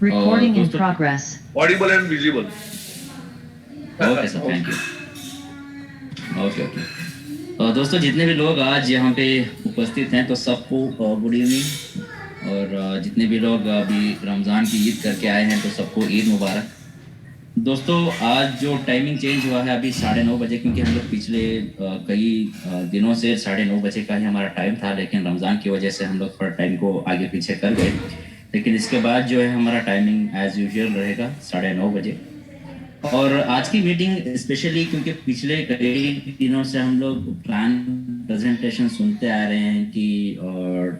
Recording in दोस्तों progress. Audible and visible. Okay sir, thank you. Okay. दोस्तों जितने भी लोग आज यहाँ पे उपस्थित हैं तो सबको गुड इवनिंग। और जितने भी लोग अभी रमज़ान की ईद करके आए हैं तो सबको ईद मुबारक। दोस्तों आज जो टाइमिंग चेंज हुआ है अभी 9:30 बजे, क्योंकि हम लोग पिछले कई दिनों से 9:30 बजे का ही हमारा टाइम था, लेकिन रमज़ान की वजह से हम लोग थोड़ा टाइम को आगे पीछे कर गए। लेकिन इसके बाद जो है हमारा टाइमिंग एज यूजुअल रहेगा 9:30 बजे। और आज की मीटिंग स्पेशली क्योंकि पिछले कई दिनों से हम लोग प्लान प्रेजेंटेशन सुनते आ रहे हैं कि और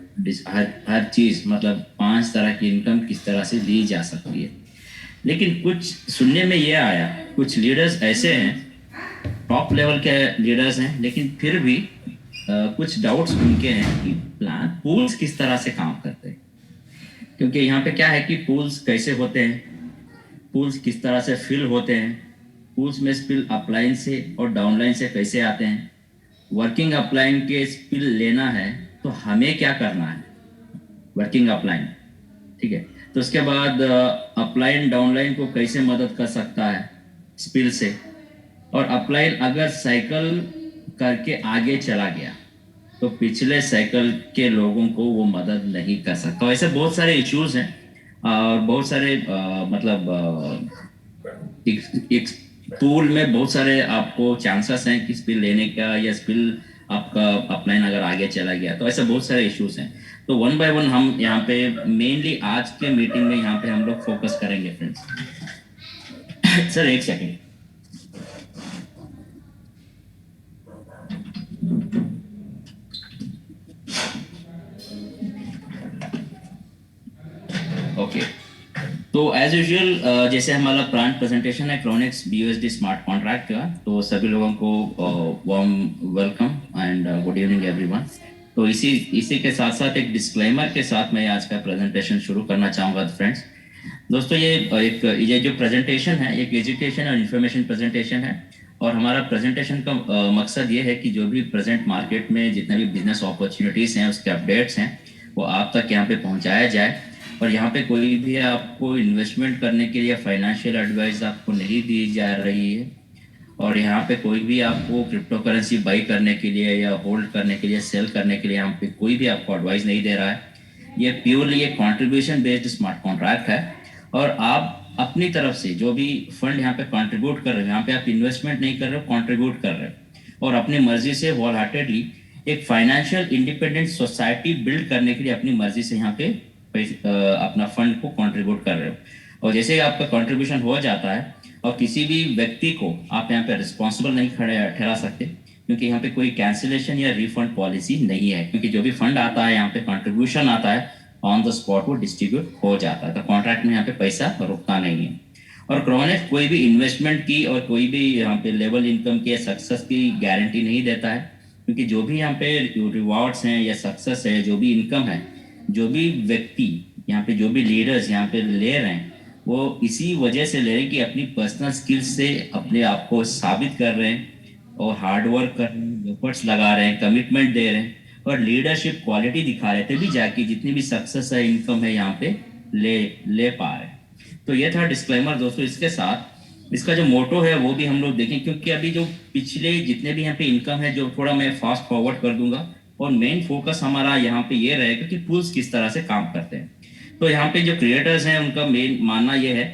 हर चीज़ मतलब 5 तरह की इनकम किस तरह से ली जा सकती है। लेकिन कुछ सुनने में ये आया, कुछ लीडर्स ऐसे हैं, टॉप लेवल के लीडर्स हैं, लेकिन फिर भी कुछ डाउट्स उनके हैं कि प्लान पूल्स किस तरह से काम करते हैं। क्योंकि यहाँ पे क्या है कि पूल्स कैसे होते हैं, पूल्स किस तरह से फिल होते हैं, पूल्स में स्पिल अपलाइन से और डाउनलाइन से कैसे आते हैं, वर्किंग अपलाइन के स्पिल लेना है तो हमें क्या करना है, वर्किंग अपलाइन, ठीक है। तो उसके बाद अपलाइन डाउनलाइन को कैसे मदद कर सकता है स्पिल से, और अपलाइन अगर साइकिल करके आगे चला गया तो पिछले साइकिल के लोगों को वो मदद नहीं कर सकता। ऐसे बहुत सारे इश्यूज हैं और बहुत सारे एक टूल में बहुत सारे आपको चांसेस हैं कि स्पिल लेने का या स्पिल आपका अपलाइन अगर आगे चला गया, तो ऐसे बहुत सारे इश्यूज हैं। तो वन बाय वन हम यहाँ पे मेनली आज के मीटिंग में यहाँ पे हम लोग फोकस करेंगे फ्रेंड्स। सर एक सेकेंड। ओके, तो एज यूजुअल जैसे हमारा प्लान प्रेजेंटेशन है क्रोनिक्स BUSD स्मार्ट कॉन्ट्रैक्ट का, तो सभी लोगों को warm welcome and good evening everyone. तो इसी के साथ साथ एक डिस्क्लेमर के साथ मैं आज का प्रेजेंटेशन शुरू करना चाहूँगा फ्रेंड्स। दोस्तों ये जो प्रेजेंटेशन है एक एजुकेशन और इन्फॉर्मेशन प्रेजेंटेशन है, और हमारा प्रेजेंटेशन का मकसद ये है कि जो भी प्रेजेंट मार्केट में जितने भी बिजनेस अपॉर्चुनिटीज़ हैं उसके अपडेट्स हैं वो आप तक यहाँ पे पहुँचाया जाए। और यहाँ पे कोई भी आपको इन्वेस्टमेंट करने के लिए फाइनेंशियल एडवाइस आपको नहीं दी जा रही है, और यहाँ पे कोई भी आपको क्रिप्टो करेंसी बाई करने के लिए या होल्ड करने के लिए सेल करने के लिए यहाँ पे कोई भी आपको एडवाइस नहीं दे रहा है। ये प्योरली एक कॉन्ट्रीब्यूशन बेस्ड स्मार्ट कॉन्ट्रैक्ट है, और आप अपनी तरफ से जो भी फंड यहाँ पे कंट्रीब्यूट कर रहे हो, यहाँ पे आप इन्वेस्टमेंट नहीं कर रहे हो, कंट्रीब्यूट कर रहे हो, और अपनी मर्जी से होल हार्टेडली एक फाइनेंशियल इंडिपेंडेंट सोसाइटी बिल्ड करने के लिए अपनी मर्जी से यहाँ पे अपना फंड को कंट्रीब्यूट कर रहे हो। और जैसे ही आपका कंट्रीब्यूशन हो जाता है और किसी भी व्यक्ति को आप यहाँ पे रिस्पॉन्सिबल नहीं ठहरा सकते, क्योंकि यहाँ पे कोई कैंसिलेशन या रिफंड पॉलिसी नहीं है, क्योंकि जो भी फंड आता है यहाँ पे कंट्रीब्यूशन आता है ऑन द स्पॉट वो डिस्ट्रीब्यूट हो जाता है। तो कॉन्ट्रैक्ट में यहाँ पे पैसा रुकता नहीं है। और क्रोनिक्स कोई भी इन्वेस्टमेंट की और कोई भी यहाँ पे लेवल इनकम की सक्सेस की गारंटी नहीं देता है, क्योंकि जो भी यहाँ पे रिवॉर्ड्स हैं या सक्सेस है, जो भी इनकम है, जो भी व्यक्ति यहाँ पे जो भी लीडर्स यहाँ पे ले रहे हैं वो इसी वजह से ले रहे हैं कि अपनी पर्सनल स्किल्स से अपने आप को साबित कर रहे हैं और हार्ड वर्क कर रहे हैं, एफर्ट्स लगा रहे हैं, कमिटमेंट दे रहे हैं और लीडरशिप क्वालिटी दिखा रहे थे भी जाके जितनी भी सक्सेस है इनकम है यहाँ पे ले पा रहे हैं। तो ये था डिस्क्लेमर दोस्तों। इसके साथ इसका जो मोटो है वो भी हम लोग देखें, क्योंकि अभी जो पिछले जितने भी यहाँ पे इनकम है जो थोड़ा मैं फास्ट फॉरवर्ड कर दूंगा, और मेन फोकस हमारा यहाँ पे ये रहेगा कि टूल्स किस तरह से काम करते हैं। तो यहाँ पे जो क्रिएटर्स हैं उनका मेन मानना ये है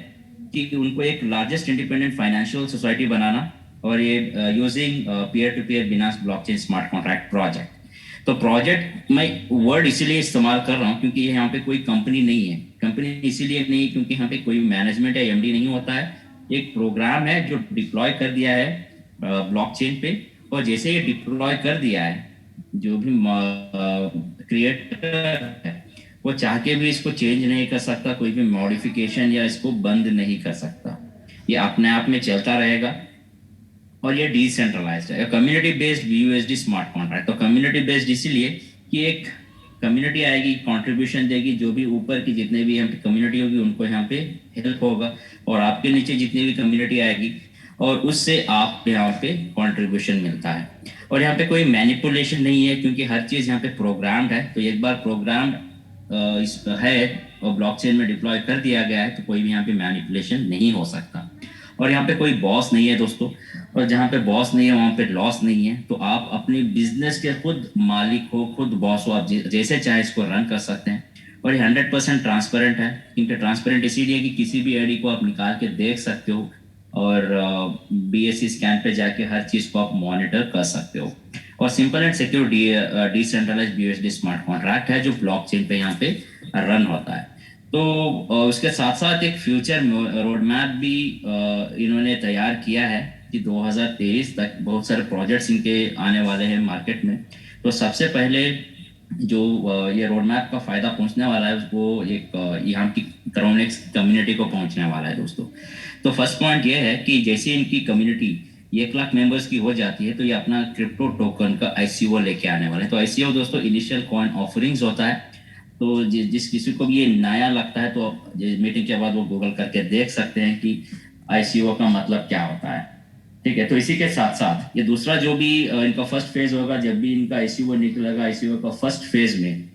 कि उनको एक लार्जेस्ट इंडिपेंडेंट फाइनेंशियल सोसाइटी बनाना, और ये यूजिंग पीयर टू पीयर बिनास ब्लॉकचेन स्मार्ट कॉन्ट्रैक्ट प्रोजेक्ट। तो प्रोजेक्ट मैं वर्ड इसीलिए इस्तेमाल कर रहा हूँ क्योंकि यहाँ पे कोई कंपनी नहीं है। कंपनी इसीलिए नहीं क्योंकि यहाँ पे कोई मैनेजमेंट या MD नहीं होता है। एक प्रोग्राम है जो डिप्लॉय कर दिया है ब्लॉकचेन पे, और जैसे ये डिप्लॉय कर दिया है जो भी क्रिएटर है वो चाह के भी इसको चेंज नहीं कर सकता, कोई भी मॉडिफिकेशन या इसको बंद नहीं कर सकता। ये अपने आप में चलता रहेगा, और ये डिसेंट्रलाइज्ड है। Community based BUSD smart contract. तो कम्युनिटी बेस्ड इसीलिए कि एक कम्युनिटी आएगी, कंट्रीब्यूशन देगी, जो भी ऊपर की जितने भी यहाँ पे कम्युनिटी होगी उनको यहाँ पे हेल्प होगा, और आपके नीचे जितनी भी कम्युनिटी आएगी और उससे आप यहाँ पे कंट्रीब्यूशन मिलता है। और यहाँ पे कोई मैनिपुलेशन नहीं है, क्योंकि हर चीज़ यहाँ पे प्रोग्राम्ड है। तो एक बार प्रोग्राम्ड है ब्लॉकचेन में डिप्लॉय कर दिया गया है तो कोई भी यहाँ पे मैनिपुलेशन नहीं हो सकता। और यहाँ पे कोई बॉस नहीं है दोस्तों, और जहाँ पे बॉस नहीं है वहाँ पे लॉस नहीं है। तो आप अपने बिजनेस के खुद मालिक हो, खुद बॉस हो, आप जैसे चाहे इसको रन कर सकते हैं। और ये 100% ट्रांसपेरेंट है, क्योंकि ट्रांसपेरेंट इसीलिए कि किसी भी आईडी को आप निकाल के देख सकते हो और BSC स्कैन पे जाके हर चीज को आप मॉनिटर कर सकते हो। और simple and secure decentralised BUSD smart contract है जो ब्लॉकचेन पे यहाँ पे रन होता है। तो उसके साथ साथ एक फ्यूचर रोड मैप भी इन्होंने तैयार किया है कि 2023 तक बहुत सारे प्रोजेक्ट्स इनके आने वाले हैं मार्केट में। तो सबसे पहले जो ये रोड मैप का फायदा पहुंचने वाला है वो एक यहाँ की क्राउनेक्स कम्युनिटी को पहुंचने वाला है दोस्तों। तो फर्स्ट पॉइंट ये है कि जैसे इनकी कम्युनिटी 1 लाख मेंबर्स की हो जाती है तो ये अपना क्रिप्टो टोकन का ICO लेके आने वाले हैं। तो ICO दोस्तों इनिशियल कॉइन ऑफरिंग्स होता है। तो जिस किसी को भी ये नया लगता है तो मीटिंग के बाद वो गूगल करके देख सकते हैं कि ICO का मतलब क्या होता है। ठीक है, तो इसी के साथ साथ ये दूसरा जो भी इनका फर्स्ट फेज होगा, जब भी इनका ICO निकलेगा, ICO का फर्स्ट फेज में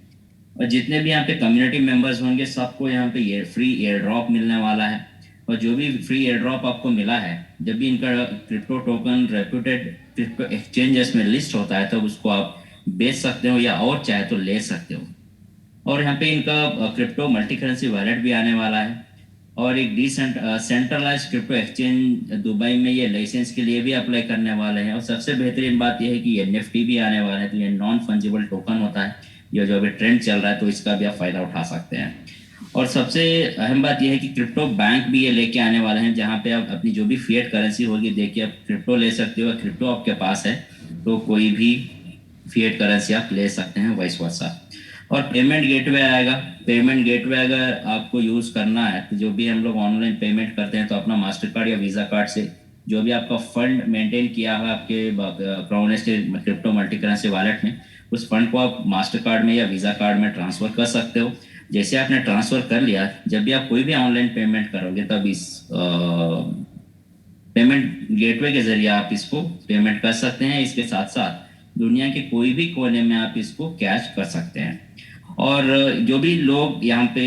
और जितने भी यहाँ पे कम्युनिटी मेंबर्स होंगे सबको यहाँ पे ये फ्री एयर ड्रॉप मिलने वाला है। और जो भी फ्री एयर ड्रॉप आपको मिला है, जब भी इनका crypto token reputed crypto exchanges में लिस्ट होता है तो उसको आप बेच सकते हो या और चाहे तो ले सकते हो। और यहाँ पे इनका क्रिप्टो मल्टी करेंसी वॉलेट भी आने वाला है। और एक सेंट्रलाइज्ड क्रिप्टो एक्सचेंज दुबई में ये लाइसेंस के लिए भी अप्लाई करने वाले हैं। और सबसे बेहतरीन बात यह है कि NFT भी आने वाला है। तो ये नॉन फंजिबल टोकन होता है, ये जो अभी ट्रेंड चल रहा है, तो इसका भी आप फायदा उठा सकते हैं। और सबसे अहम बात यह है कि क्रिप्टो बैंक भी ये लेके आने वाले हैं, जहाँ पे आप अपनी जो भी फिएट करेंसी होगी देखिए आप क्रिप्टो ले सकते हो। क्रिप्टो आपके पास है तो कोई भी फिएट करेंसी आप ले सकते हैं, वाइस वर्सा। और पेमेंट गेटवे आएगा। पेमेंट गेटवे अगर आपको यूज करना है तो जो भी हम लोग ऑनलाइन पेमेंट करते हैं तो अपना मास्टर कार्ड या वीजा कार्ड से जो भी आपका फंड मेंटेन किया है आपके क्राउनेक्स के क्रिप्टो मल्टी करेंसी वॉलेट में, उस फंड को आप मास्टर कार्ड में या वीजा कार्ड में ट्रांसफर कर सकते हो। जैसे आपने ट्रांसफर कर लिया, जब भी आप कोई भी ऑनलाइन पेमेंट करोगे तब इस पेमेंट गेटवे के जरिए आप इसको पेमेंट कर सकते हैं। इसके साथ साथ दुनिया के कोई भी कोने में आप इसको कैश कर सकते हैं। और जो भी लोग यहाँ पे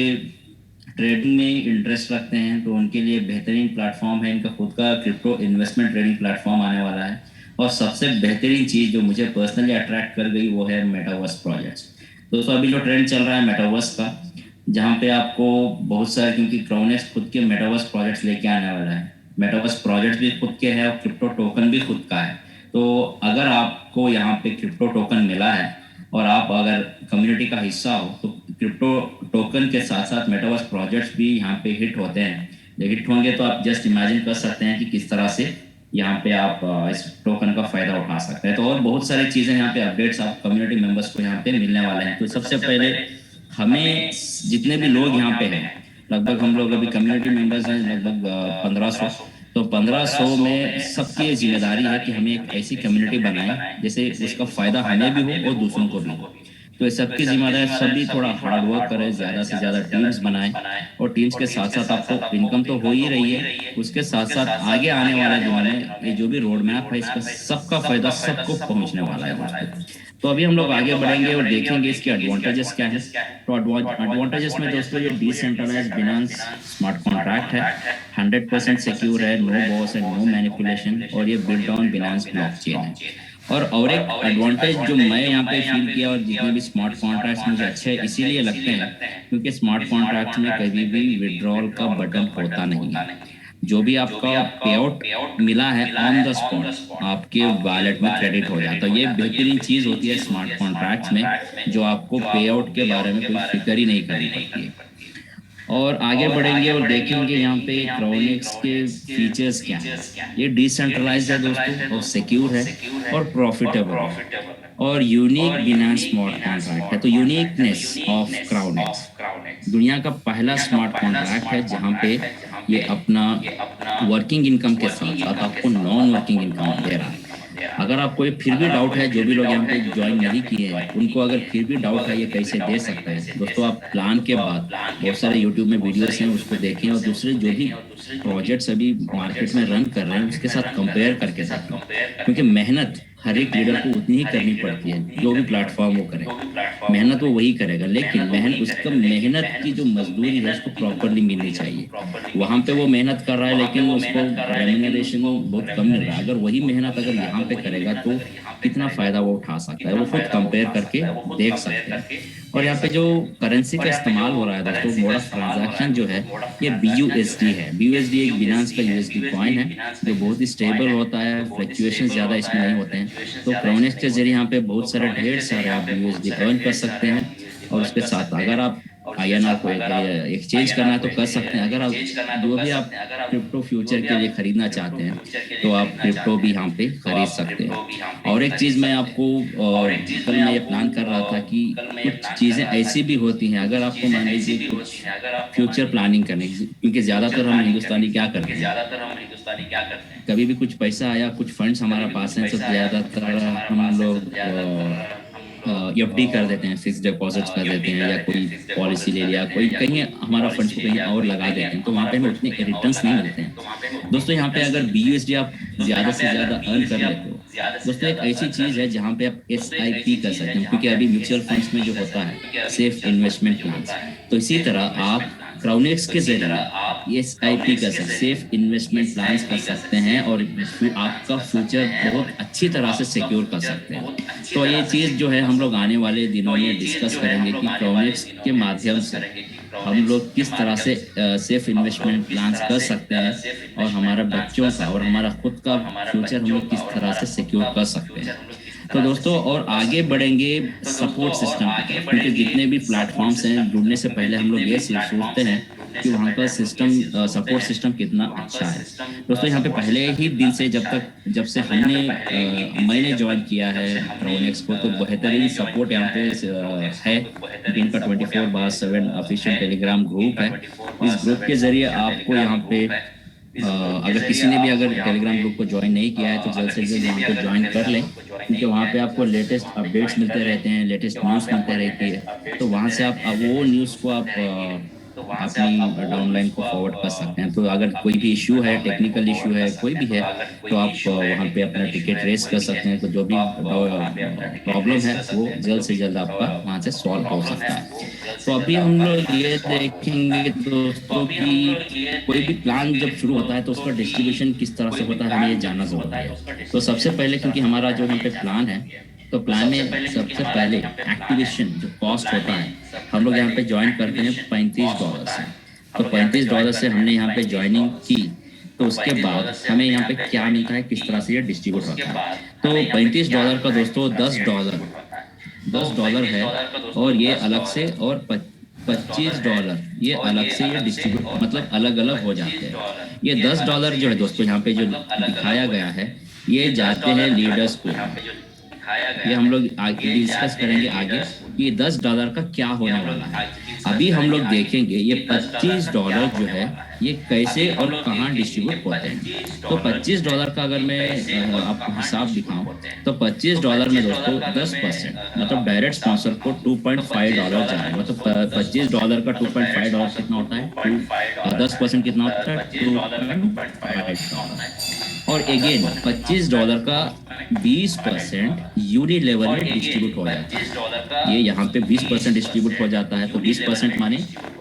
ट्रेडिंग में इंटरेस्ट रखते हैं तो उनके लिए बेहतरीन प्लेटफॉर्म है, इनका खुद का क्रिप्टो इन्वेस्टमेंट ट्रेडिंग प्लेटफॉर्म आने वाला है। और सबसे बेहतरीन चीज़ जो मुझे पर्सनली अट्रैक्ट कर गई वो है मेटावर्स प्रोजेक्ट्स। दोस्तों अभी जो ट्रेंड चल रहा है मेटावर्स का, जहाँ पे आपको बहुत सारे, क्योंकि क्राउनेक्स खुद के मेटावर्स प्रोजेक्ट्स लेके आने वाला है। मेटावर्स प्रोजेक्ट भी खुद के हैं और क्रिप्टो टोकन भी खुद का है। तो अगर आपको यहाँ पे क्रिप्टो टोकन मिला है और आप अगर कम्युनिटी का हिस्सा हो तो क्रिप्टो टोकन के साथ साथ मेटावर्स प्रोजेक्ट्स भी यहाँ पे हिट होते हैं। जब हिट होंगे तो आप जस्ट इमेजिन कर सकते हैं कि किस तरह से यहाँ पे आप इस टोकन का फायदा उठा सकते हैं। तो और बहुत सारी चीजें यहाँ पे अपडेट्स आप कम्युनिटी मेंबर्स को यहाँ पे मिलने वाले हैं। तो सबसे पहले हमें जितने भी लोग यहाँ पे हैं, लगभग हम लोग अभी कम्युनिटी मेंबर्स हैं लगभग 1500। तो 1500 में सबकी जिम्मेदारी है कि हमें एक ऐसी कम्युनिटी बनाएं जैसे उसका फायदा हमें भी हो और दूसरों को भी हो। तो ये सबकी जिम्मेदारी, सभी थोड़ा हार्ड वर्क करें, ज्यादा से ज्यादा टीम्स बनाएं। और टीम्स के साथ साथ आपको इनकम तो हो ही रही है, उसके साथ साथ आगे आने वाले दिनों में ये जो भी रोड मैप है इसका सबका फायदा सबको पहुंचने वाला है दोस्तों। तो अभी हम लोग आगे बढ़ेंगे और देखेंगे इसके एडवांटेजेस क्या है। तो एडवांटेजेस में दोस्तों ये डिसेंट्रलाइज्ड बिनांस स्मार्ट कॉन्ट्रैक्ट है, 100% सिक्योर है, no boss and no manipulation, और ये बिल्ट ऑन बिनांस ब्लॉकचेन है। और एक एडवांटेज जो मैं यहाँ पे फील किया और जितने भी स्मार्ट कॉन्ट्रैक्ट्स मुझे अच्छे इसीलिए लगते हैं क्योंकि स्मार्ट कॉन्ट्रैक्ट्स में कभी भी विड्रॉल का बटन होता नहीं है। जो भी आपका पे आउट मिला है ऑन द स्पॉट आपके वॉलेट में क्रेडिट हो जाता है। ये बेहतरीन चीज होती है स्मार्ट कॉन्ट्रैक्ट्स में, जो आपको पे आउट के बारे में कोई फिक्र ही नहीं करनी पड़ती है। और आगे बढ़ेंगे और देखेंगे यहाँ पे क्राउनेक्स के फीचर्स क्या हैं। ये डिसेंट्रलाइज्ड है दोस्तों और सिक्योर है और प्रॉफिटेबल है और यूनिक बिनांस स्मार्ट कॉन्ट्रैक्ट है। तो यूनिकनेस ऑफ क्राउनेक्स दुनिया का पहला स्मार्ट कॉन्ट्रैक्ट है जहाँ पे ये अपना वर्किंग इनकम के साथ साथ आपको नॉन वर्किंग इनकम दे रहा है। अगर आपको ये फिर भी डाउट है, जो भी लोग यहाँ पे ज्वाइन नहीं किए हैं उनको अगर फिर भी डाउट है ये कैसे दे सकते हैं, दोस्तों आप प्लान के बाद बहुत सारे यूट्यूब में वीडियोस हैं उसको देखें और दूसरे जो भी प्रोजेक्ट्स अभी मार्केट में रन कर रहे हैं उसके साथ कंपेयर करके देखें। क्योंकि मेहनत हर एक लीडर को उतनी ही करनी पड़ती है, जो भी प्लेटफॉर्म वो करे, मेहनत वो वही करेगा, लेकिन मेहनत की जो मजदूरी है उसको प्रॉपरली मिलनी चाहिए। वहां पे वो मेहनत कर रहा है लेकिन उसको रेम्यूनरेशन बहुत कम मिल रहा है। अगर वही मेहनत अगर यहाँ पे करेगा तो कितना फायदा वो उठा सकता है, वो खुद कंपेयर करके देख सकते हैं। और यहाँ पे जो करेंसी का इस्तेमाल हो रहा है दोस्तों, मोड ऑफ ट्रांजैक्शन जो है ये BUSD है। BUSD एक बिनांस का USD कॉइन है जो बहुत ही स्टेबल होता है, फ्लक्चुएशन ज्यादा इसमें नहीं होते हैं। तो क्रोनेक्स के जरिए यहाँ पे बहुत सारे ढेर सारे आप USD अर्न कर सकते हैं। और उसके साथ अगर आप INR को एक्सचेंज करना है तो कर सकते हैं। अगर आप जो भी आप क्रिप्टो फ्यूचर के लिए खरीदना चाहते हैं तो आप क्रिप्टो भी यहाँ पे खरीद सकते हैं। और एक चीज मैं आपको कल मैं ये प्लान कर रहा था कि कुछ चीजें ऐसी भी होती हैं, अगर आपको मान लीजिए कुछ फ्यूचर प्लानिंग करने की, क्योंकि ज्यादातर हम हिंदुस्तानी क्या करते हैं, कभी भी कुछ पैसा आया, कुछ फंड्स हमारे पास हैं, तो ज्यादातर हम लोग FD कर देते हैं, फिक्स डिपॉजिट्स कर देते हैं, या कोई पॉलिसी ले लिया, कोई कहीं हमारा फंड्स को कहीं और लगा देते हैं, तो वहाँ पे हमें उतने रिटर्न्स नहीं मिलते हैं। दोस्तों यहाँ पे अगर BUSD आप ज्यादा से ज्यादा अर्न कर लेते हो, दोस्तों एक ऐसी चीज है जहाँ पे आप SIP कर सकते हैं, क्योंकि अभी म्यूचुअल फंड्स में जो होता है सेफ इन्वेस्टमेंट प्लान, तो इसी तरह आप क्राउनेक्स के जरिए SIP कर सकते, सेफ इन्वेस्टमेंट प्लान कर सकते हैं और आपका फ्यूचर बहुत अच्छी तरह से सिक्योर कर सकते हैं। तो ये चीज जो है हम लोग आने वाले दिनों में डिस्कस करेंगे कि क्राउनेक्स के माध्यम से हम लोग किस तरह से सेफ इन्वेस्टमेंट प्लान कर सकते हैं और हमारा बच्चों का और हमारा खुद का फ्यूचर हम लोग किस तरह से सिक्योर कर सकते हैं। तो दोस्तों और आगे बढ़ेंगे सपोर्ट सिस्टम की तरफ, क्योंकि जितने भी प्लेटफॉर्म्स हैं जुड़ने से पहले हम लोग ये सोचते हैं कि वहाँ का सिस्टम सपोर्ट सिस्टम कितना अच्छा है। दोस्तों यहाँ पे पहले ही दिन से जब से मैंने ज्वाइन किया है क्राउनेक्स को, तो बेहतरीन सपोर्ट यहाँ पे है। इनका 24/7 ऑफिशियल टेलीग्राम ग्रुप है। इस ग्रुप के जरिए आपको यहाँ पे अगर किसी ने भी अगर टेलीग्राम ग्रुप को ज्वाइन नहीं किया है तो जल्द से जल्द वहाँ पे ज्वाइन कर लें, क्योंकि वहाँ पे आपको लेटेस्ट अपडेट्स मिलते रहते हैं, लेटेस्ट न्यूज़ मिलते रहती है। तो वहाँ से आप वो न्यूज़ को आप अपनी डाउनलाइन को फॉरवर्ड कर सकते हैं। तो अगर कोई भी इशू है, टेक्निकल इशू है, कोई भी है, तो आप वहाँ पे अपना टिकट रेस कर सकते हैं। तो जो भी प्रॉब्लम है वो जल्द से जल्द आपका वहाँ से सॉल्व हो सकता है। तो अभी हम लोग ये देखेंगे दोस्तों कि कोई भी प्लान जब शुरू होता है तो उसका डिस्ट्रीब्यूशन किस तरह से होता है, हमें ये जानना जरूरी है। तो सबसे पहले क्योंकि हमारा जो यहाँ पे प्लान है, तो प्लान में सबसे पहले एक्टिवेशन जो कॉस्ट होता है, हम लोग यहाँ पे ज्वाइन करते हैं $35 से। तो $35 से हमने यहाँ पे ज्वाइनिंग की, तो उसके बाद हमें यहाँ पे क्या मिलता है, किस तरह से ये डिस्ट्रीब्यूट होता है। तो $35 का दोस्तों $10 है, और ये अलग से, और $25 ये अलग से ये डिस्ट्रीब्यूट मतलब अलग अलग हो जाते हैं। ये $10 जो है दोस्तों यहाँ पे जो दिखाया गया है, ये जाते हैं लीडर्स को। ये हम लोग आगे डिस्कस करेंगे आगे कि $10 का क्या होने वाला है। अभी हम लोग देखेंगे ये $25 जो है ये कैसे और कहाँ डिस्ट्रीब्यूट होते हैं। तो $25 का अगर मैं आपको हिसाब दिखाऊं तो $25 में दोस्तों 10% मतलब डायरेक्ट स्पॉन्सर को $2.5 जाए, मतलब $25 का $2.5 कितना होता है, 10% कितना होता है, $2.5। और अगेन $25 का 20% यूनिट लेवल में डिस्ट्रीब्यूट हो जाता है। ये यहाँ पे 20% डिस्ट्रीब्यूट हो जाता है, तो 20% माने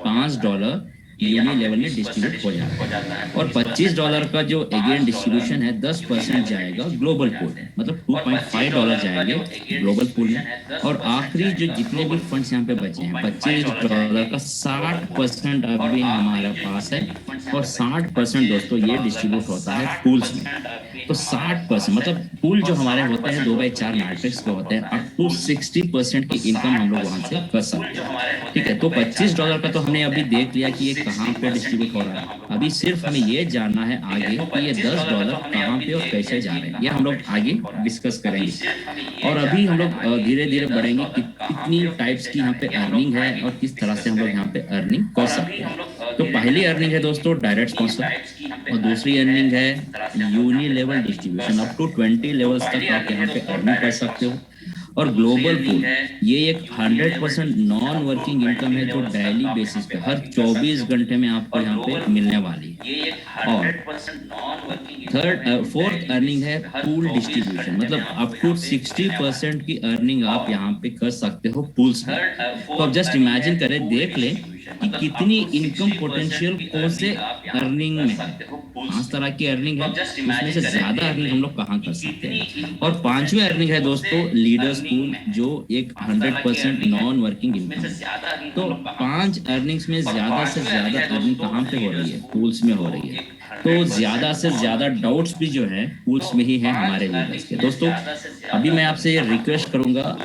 $5 यूनिट लेवल में डिस्ट्रीब्यूट हो जाता है। और $25 का जो अगेन डिस्ट्रीब्यूशन है 10% जाएगा ग्लोबल पूल, मतलब $2.5 जाएंगे ग्लोबल पूल में। और आखिरी जो जितने भी फंड्स यहाँ पे बचे हैं, $25 का 60% अभी हमारे पास है, और 60% दोस्तों ये डिस्ट्रीब्यूट होता है पूल्स में। तो 60% मतलब पूल जो हमारे होते हैं 2/4 मैट्रिक्स के होते हैं, अप टू 60% की इनकम हम लोग वहां से कर सकते हैं। ठीक है, तो $25 का तो हमने अभी देख लिया कि ये कहाँ पे डिस्ट्रीब्यूट हो रहा है। अभी सिर्फ हमें ये जानना है आगे कि ये $10 कहाँ पे और कैसे जा रहे हैं, ये हम लोग आगे डिस्कस करेंगे। और अभी हम लोग धीरे धीरे बढ़ेंगे कि कितनी टाइप्स की यहाँ पे अर्निंग है और किस तरह से हम लोग यहाँ पे अर्निंग कर सकते हैं। तो पहली अर्निंग है दोस्तों डायरेक्ट स्पॉन्सर, और दूसरी अर्निंग है unilevel distribution. Up to 20 levels तक आप यहाँ पे अर्निंग कर सकते हो। और ग्लोबल पूल ये एक 100% नॉन वर्किंग इनकम है जो डेली बेसिस पे हर 24 घंटे में आपको यहाँ पे मिलने वाली है। और फोर्थ अर्निंग है पूल डिस्ट्रीब्यूशन, मतलब अप टू 60% की अर्निंग आप यहाँ पे कर सकते हो पूल्स में। तो आप जस्ट इमेजिन करें, देख लें कि कितनी इनकम पोटेंशियल कौन से अर्निंग में है। 5 तरह की अर्निंग है, उसमें से ज्यादा अर्निंग हम लोग कहाँ कर सकते हैं। और पांचवी अर्निंग है दोस्तों लीडर्स पूल, जो एक 100% नॉन वर्किंग इनकम है। तो 5 अर्निंग्स में ज्यादा से ज्यादा अर्निंग कहाँ पे हो रही है, पूल्स में हो रही है। तो ज्यादा से ज्यादा डाउट्स भी जो है पूल्स में ही है हमारे लीडर्स के। दोस्तों अभी मैं आपसे ये रिक्वेस्ट करूंगा,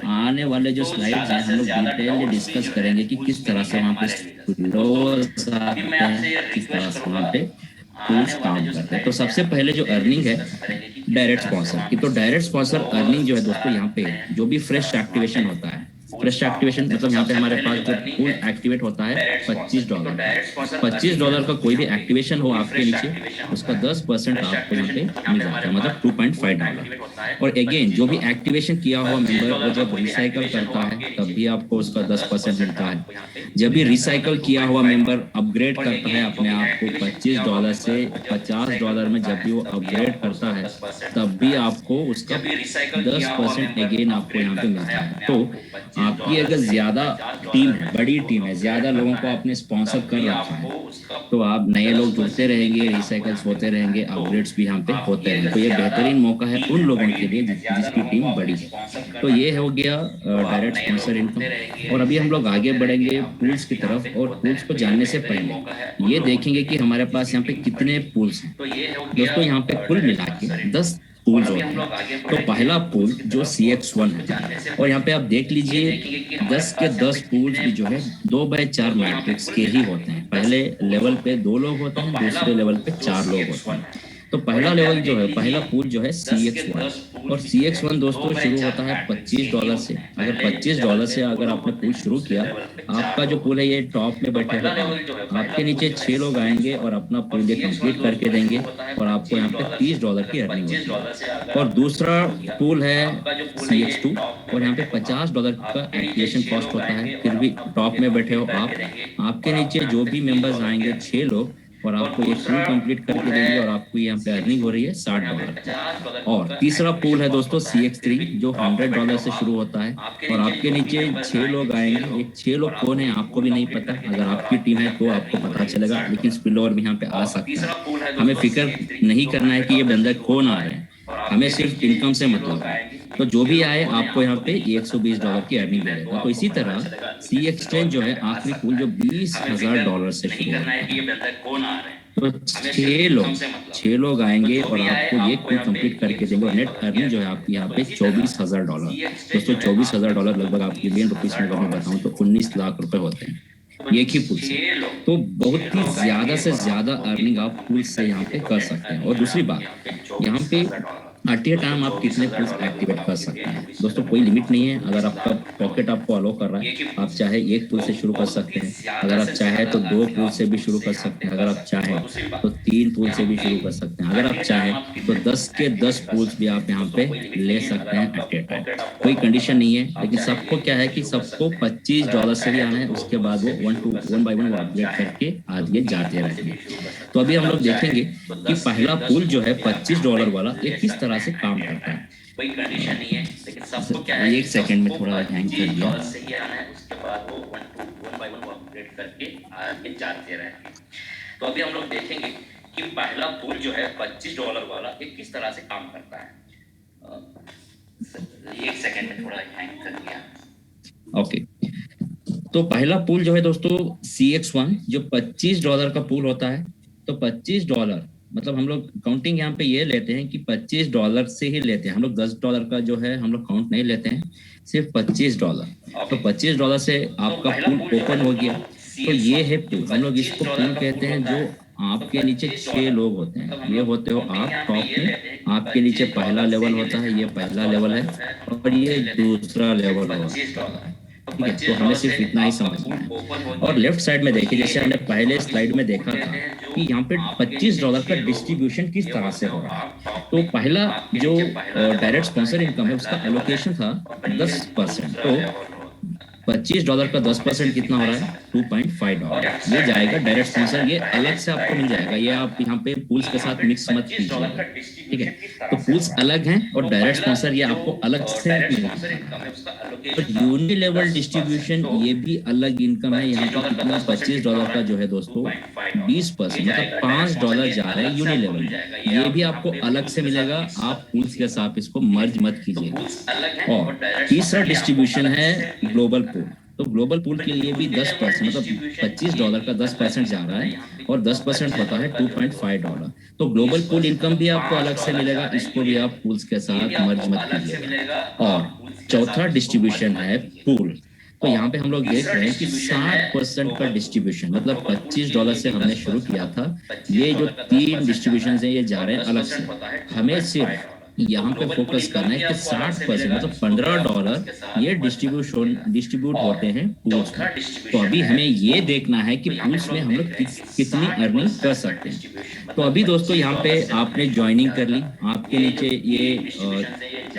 आने वाले जो स्लाइड्स हैं हम लोग डिटेल डिस्कस करेंगे कि किस तरह से वहाँ पे फ्लोज आते हैं, किस तरह से वहाँ पे टूल्स काम करते हैं। तो सबसे पहले जो अर्निंग है डायरेक्ट स्पॉन्सर की, तो डायरेक्ट स्पॉन्सर अर्निंग जो है दोस्तों यहाँ पे जो भी फ्रेश एक्टिवेशन होता है, फ्रेश एक्टिवेशन मतलब यहाँ पे हमारे पास जो पूल एक्टिवेट होता है $25, $25 का कोई भी एक्टिवेशन हो आपके नीचे, उसका 10% आपको यहाँ पे मिल जाता है, मतलब $2.5। और अगेन जो भी एक्टिवेशन किया हुआ मेंबर वो जब रिसाइकल करता है तब भी आपको उसका 10% मिलता है। जब भी रिसाइकल किया हुआ मेंबर अपग्रेड करता है अपने आप को $25 से $50 में, जब भी वो अपग्रेड करता है तब भी आपको उसका 10% अगेन आपको यहाँ पे मिलता है। तो आपकी अगर ज्यादा टीम है, बड़ी टीम है, ज्यादा लोगों को आपने स्पॉन्सर कर रखा है, तो आप नए लोग जुड़ते रहेंगे, रिसाइकल्स होते रहेंगे, अपग्रेड्स भी यहाँ पे होते रहेंगे। तो ये बेहतरीन मौका है उन लोगों के लिए जिसकी टीम बड़ी है। तो ये हो गया डायरेक्ट स्पॉन्सर इनकम। और अभी हम लोग आगे बढ़ेंगे पूल्स की तरफ, और पूल्स को जानने से पहले ये देखेंगे कि हमारे पास यहाँ पे कितने पूल्स हैं। दोस्तों यहाँ पे कुल मिला के 10 पूल्स होते हैं। तो पहला पूल जो CX1 है, और यहाँ पे आप देख लीजिए 10 के 10 पूल्स भी जो है 2x4 मैट्रिक्स के ही होते हैं। पहले लेवल पे 2 लोग होते हैं, दूसरे लेवल पे 4 लोग होते हैं। तो पहला लेवल जो है, पहला पूल जो है CX1, और CX1 दोस्तों शुरू होता है $25 से। अगर $25 से अगर आपने पूल शुरू किया, आपका जो पूल है ये टॉप में बैठे होगा, आपके नीचे 6 लोग आएंगे और अपना पूल ये कंप्लीट करके देंगे, और आपको यहाँ पे $30 की अर्निंग होती है। और दूसरा पूल है CX2, और यहाँ पे $50 का एक्टिवेशन कॉस्ट होता है। फिर भी टॉप में बैठे हो आप, आपके नीचे जो भी मेंबर्स आएंगे 6 लोग, और आपको ये पूल कंप्लीट करके देंगे, और आपको यहाँ पे अर्निंग हो रही है $60। और तीसरा पूल है दोस्तों CX3, जो $100 से शुरू होता है, और आपके नीचे 6 लोग आएंगे। ये 6 लोग कौन है आपको भी नहीं पता, अगर आपकी टीम है तो आपको पता चलेगा, लेकिन स्पिल ओवर भी यहाँ पे आ सकता है। हमें फिक्र नहीं करना है कि ये बंदे कौन आ रहे हैं, हमें सिर्फ इनकम से मतलब है। तो जो भी आए आपको यहाँ पे $120 की अर्निंग मिलेगा। तो इसी तरह CX10 जो है आखिरी पूल जो $20,000 से शुरू होता है। तो 6 लोग आएंगे और आपको ये पूल कंप्लीट करके देंगे, और नेट अर्निंग जो है आपकी यहाँ पे $24,000। दोस्तों $24,000 लगभग आपके इंडियन रुपीज में अगर मैं बताऊँ तो 19 लाख रुपए होते हैं एक ही पूल से। तो बहुत ही ज्यादा से ज्यादा अर्निंग आप पूल से यहाँ पे कर सकते हैं। और दूसरी बात, यहाँ पे एट ए टाइम आप कितने पूल्स एक्टिवेट कर सकते हैं। दोस्तों कोई लिमिट नहीं है, अगर आपका पॉकेट आपको अलो कर रहा है, आप चाहे 1 पूल से शुरू कर सकते हैं, अगर आप चाहे तो 2 पूल से भी शुरू कर सकते हैं, अगर आप चाहे तो 3 पूल से भी शुरू कर सकते हैं, अगर आप चाहे तो 10 के 10 पूल्स भी आप यहाँ पे ले सकते हैं एट ए टाइम। कोई कंडीशन नहीं है, लेकिन सबको क्या है कि सबको $25 से भी आना है, उसके बाद वो 1 बाय 1 अपग्रेड करके आगे जाते रहेंगे। तो अभी हम लोग देखेंगे कि पहला पूल जो है $25 वाला ये किस तरह से काम करता है। कोई कंडीशन नहीं है, लेकिन सबको क्या है, एक सेकंड में थोड़ा हैंग कर दिया। सही आना है, उसके बाद वो 1 बाय 1 अपग्रेड करके आगे जाते रहेंगे। तो अभी हम लोग देखेंगे कि पहला पूल जो है $25 वाला ये किस तरह से काम करता है। एक सेकंड में थोड़ा हैंग कर दिया। ओके, तो पहला पूल जो है दोस्तों CX1 जो $25 का पूल होता है। तो $25 मतलब हम लोग काउंटिंग यहाँ पे ये लेते हैं कि $25 से ही लेते हैं हम लोग, $10 का जो है हम लोग काउंट नहीं लेते हैं, सिर्फ $25। तो $25 से आपका पूल ओपन हो गया। तो ये है पूल, हम लोग इसको पूल कहते हैं। जो आपके नीचे 6 लोग होते हैं, ये होते हो आप टॉप में, आपके नीचे पहला लेवल होता है, ये पहला लेवल है, और ये दूसरा लेवल होता है। ठीक है, तो हमें सिर्फ इतना ही समझना है। और लेफ्ट साइड में देखिए, जैसे हमने पहले स्लाइड में देखा था कि यहाँ पे $25 का डिस्ट्रीब्यूशन किस तरह से हो रहा है। तो पहला जो डायरेक्ट स्पॉन्सर इनकम है उसका एलोकेशन था 10%। तो $25 का 10% कितना हो रहा है? $2.5। ये जाएगा डायरेक्ट स्पॉन्सर, ये अलग से आपको मिल जाएगा, ये आप यहाँ पे पूल्स के साथ मिक्स मत कीजिएगा, ठीक है? तो पूल्स अलग हैं और डायरेक्ट स्पॉन्सर ये आपको अलग से मिलेगा। तो यूनिलेवल डिस्ट्रीब्यूशन ये भी अलग इनकम है। यहाँ पे कितना $25 का जो है दोस्तों 20% मतलब $5 जा रहा है यूनिलेवल में, ये भी आपको अलग से मिलेगा। आप पूल्स के साथ इसको मर्ज मत कीजिएगा। और तीसरा डिस्ट्रीब्यूशन है ग्लोबल पूल। तो ग्लोबल पूल के लिए भी 10% मतलब $25 का 10% जा रहा है और 10% होता है $2.5। तो ग्लोबल पूल इनकम भी आपको अलग से मिलेगा, इसको भी आप पूल्स के साथ मर्ज मत कीजिएगा। और चौथा डिस्ट्रीब्यूशन है पूल। तो यहाँ पे हम लोग देख रहे हैं कि 60% का डिस्ट्रीब्यूशन मतलब $25 से हमने शुरू किया था। ये जो 3 डिस्ट्रीब्यूशन है ये जा रहे हैं अलग से। हमें सिर्फ यहाँ पे फोकस करना है कि 60% मतलब $15 ये डिस्ट्रीब्यूट होते हैं पूल्स में। तो अभी हमें ये देखना है कि पूल्स में हम लोग कितनी अर्निंग कर सकते हैं। तो अभी दोस्तों यहाँ पे आपने ज्वाइनिंग कर ली, आपके नीचे ये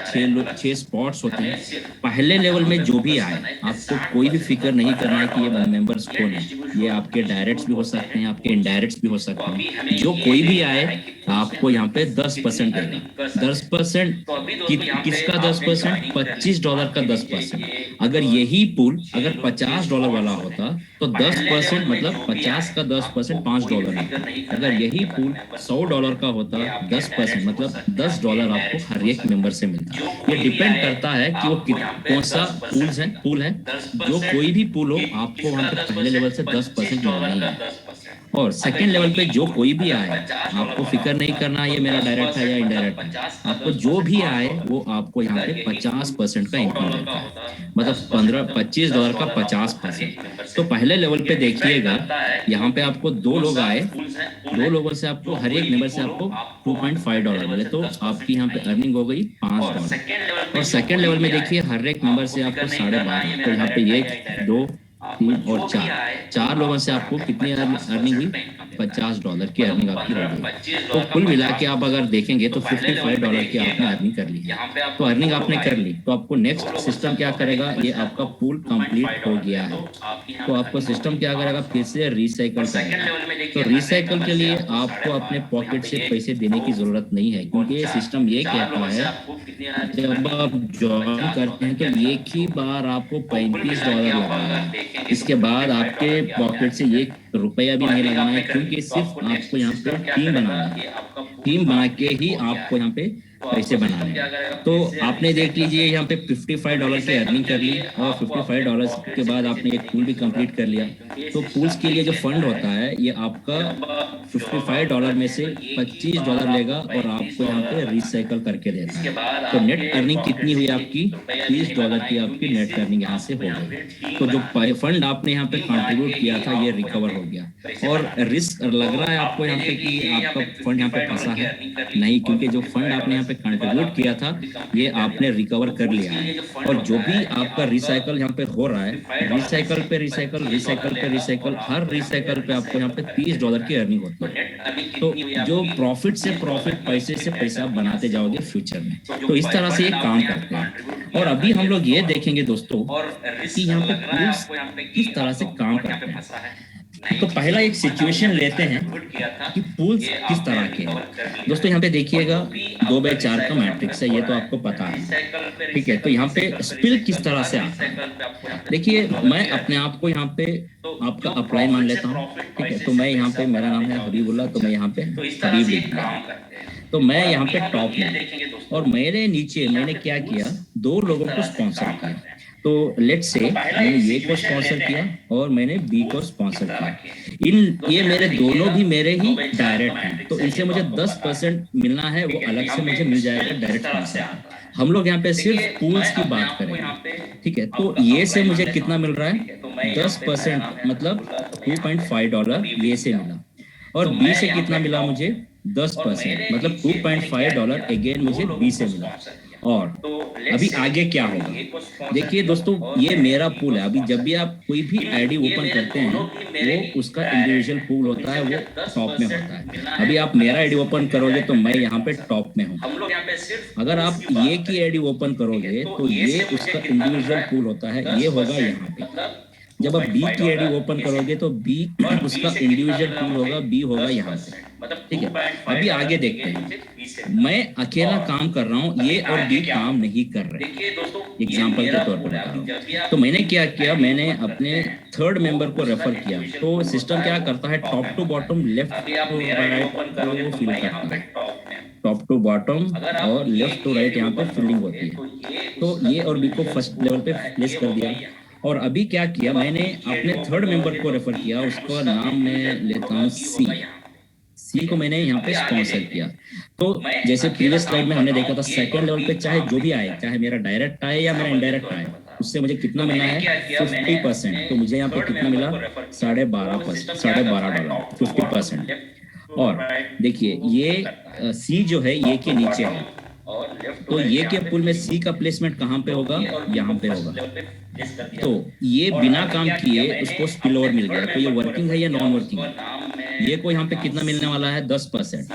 6 स्पॉट्स होते हैं। पहले लेवल में जो भी आए आपको कोई भी फिक्र नहीं करना है कि ये मेंबर्स कौन है। ये आपके डायरेक्ट्स भी हो सकते हैं, आपके इनडायरेक्ट्स भी हो सकते हैं। जो कोई भी आए आपको यहाँ पे 10% देगा। 10% किसका 10%? $25 का 10%। अगर यही पूल अगर $50 वाला होता तो 10% मतलब 50 का 10% $5 है। अगर यही पूल $100 का होता 10% मतलब $10 आपको हर एक मेंबर से मिलता। ये डिपेंड करता है कि वो कौन सा पूल है। जो कोई भी पूल हो आपको वहां पे पहले लेवल से 10% मिलना ही है। और सेकंड लेवल पे जो कोई भी आए आपको फिक्र नहीं करना ये मेरा डायरेक्ट है या इनडायरेक्ट है। आपको जो भी आए वो आपको यहाँ पे 50% का इनकम देता है, मतलब $25 का 50%। तो पहले लेवल पे देखिएगा यहाँ पे आपको 2 लोग आए, 2 लोगों से आपको हर एक मेंबर से आपको $2.5 मिले, तो आपकी यहाँ पे अर्निंग हो गई $5। और सेकंड लेवल में देखिए हर एक मेंबर से आपको 12.5, तो यहाँ पे 1 2 3 और 4 लोगों से आपको कितनी अर्निंग हुई? $50 की अर्निंग आपकी हो गई। तो कुल मिला के आप अगर देखेंगे तो $55 की आपने अर्निंग कर ली। तो अर्निंग आपने कर ली तो आपको नेक्स्ट सिस्टम क्या करेगा? ये आपका पूल कंप्लीट हो गया है तो आपको सिस्टम क्या करेगा? फिर से रिसाइकल करेगा। तो रिसाइकल के लिए आपको अपने पॉकेट से पैसे देने की जरूरत नहीं है, क्योंकि ये सिस्टम ये कहता है जब आप ज्वाइन करते हैं तो एक ही बार आपको $35 लगाना, इसके बाद आपके पॉकेट से ₹1 भी नहीं लगाना है, क्योंकि सिर्फ आपको यहाँ पे टीम बनाना है। टीम बना के ही आपको यहाँ पे पैसे बनाने हैं। तो आपने देख लीजिए यहाँ पे $55 की अर्निंग कर ली और $55 के बाद आपने एक पूल भी कंप्लीट कर लिया। तो पूल्स के लिए जो फंड होता है ये आपका $55 में से $25 लेगा और आपको यहाँ पे रिसाइकल करके देता है। तो नेट अर्निंग कितनी हुई आपकी? $30 की आपकी नेट अर्निंग यहाँ से हो गई। तो जो फंड आपने यहाँ पे कंट्रीब्यूट किया था ये रिकवर हो गया। और रिस्क लग रहा है आपको यहाँ पे कि आपका फंड यहाँ पे फंसा है? नहीं, क्योंकि जो फंड आपने यहाँ पे कंट्रीब्यूट किया था ये आपने रिकवर कर लिया है। और जो भी आपका रिसाइकल यहाँ पे हो रहा है, रिसाइकल पे रिसाइकल हर रिसाइकल पे आपको यहाँ पे $30 की अर्निंग होती है। तो जो प्रॉफिट से प्रॉफिट, पैसे से पैसा बनाते जाओगे फ्यूचर में। तो इस तरह से ये काम करते हैं। और अभी हम लोग ये देखेंगे दोस्तों कि यहाँ पे पूल्स किस तरह से काम करते हैं। तो पहला एक सिचुएशन लेते हैं कि पूल्स किस तरह के हैं। दोस्तों यहाँ पे देखिएगा 2/4 का मैट्रिक्स है, ये तो आपको पता है, ठीक है। तो यहाँ पे स्पिल किस तरह से आता है, देखिए मैं अपने आप को यहाँ पे आपका अप्लाई मान लेता हूँ, ठीक है। तो मैं यहाँ पे, मेरा नाम है हबीबुल्लाह, तो मैं यहाँ पे हबीब लिख दिया। तो मैं यहाँ पे टॉप में और मेरे नीचे मैंने क्या किया? 2 लोगों को स्पॉन्सर किया। तो लेट्स से मैंने ए को स्पॉन्सर किया और मैंने बी को स्पॉन्सर किया। ये मेरे दोनों भी मेरे ही डायरेक्ट हैं, तो इनसे मुझे 10% मिलना है, वो अलग से मुझे मिल जाएगा डायरेक्ट स्पॉन्सर। हम लोग यहाँ पे सिर्फ पूल्स की बात करेंगे, ठीक है। तो ये से मुझे कितना मिल रहा है? 10% मतलब $2.5 ये से मिला। और बी से कितना मिला मुझे? 10% मतलब $2.5 अगेन मुझे बी से मिला। और अभी आगे क्या होगा, देखिए दोस्तों ये मेरा पूल है। अभी जब भी आप कोई भी आईडी ओपन करते हैं वो उसका इंडिविजुअल पूल होता है, वो टॉप में होता है। अभी आप मेरा आईडी ओपन करोगे तो मैं यहाँ पे टॉप में हूँ। अगर आप ये की आईडी ओपन करोगे तो ये उसका इंडिविजुअल पूल होता है, ये होगा यहाँ पे। जब आप बी की आईडी ओपन करोगे तो बी उसका इंडिविजुअल पूल होगा, बी होगा यहाँ पे, ठीक है। अभी आगे देखते हैं, मैं अकेला काम कर रहा हूँ, ये और बी काम नहीं कर रहे, एग्जाम्पल के तौर पर बता रहा हूँ। तो मैंने क्या किया, मैंने अपने थर्ड मेंबर को रेफर किया। तो सिस्टम क्या करता है, top to bottom, left to right को फिल करता है, टॉप टू बॉटम और लेफ्ट टू राइट यहाँ पे फिलिंग होती है। तो ये और बी को फर्स्ट लेवल पे प्लेस कर दिया। और अभी क्या किया, मैंने अपने थर्ड मेंबर को रेफर किया, उसका नाम मैं लेता हूँ सी को मैंने यहाँ पे स्पॉन्सर किया। तो जैसे प्रीवियस स्लाइड में हमने देखा था, सेकंड लेवल पे चाहे जो भी आए, चाहे मेरा डायरेक्ट आए या मेरा इनडायरेक्ट आए, उससे मुझे कितना मिलना है 50%। तो मुझे यहाँ पे कितना मिला, $12.5 50%। और देखिए ये सी जो है ये के नीचे है, तो ये के पुल में सी का प्लेसमेंट कहाँ पे होगा, यहाँ पे होगा। तो ये बिना काम किए उसको स्पिल ओवर मिल गया। तो ये वर्किंग है या नॉन वर्किंग है, ये को यहाँ पे कितना मिलने वाला है, 10%।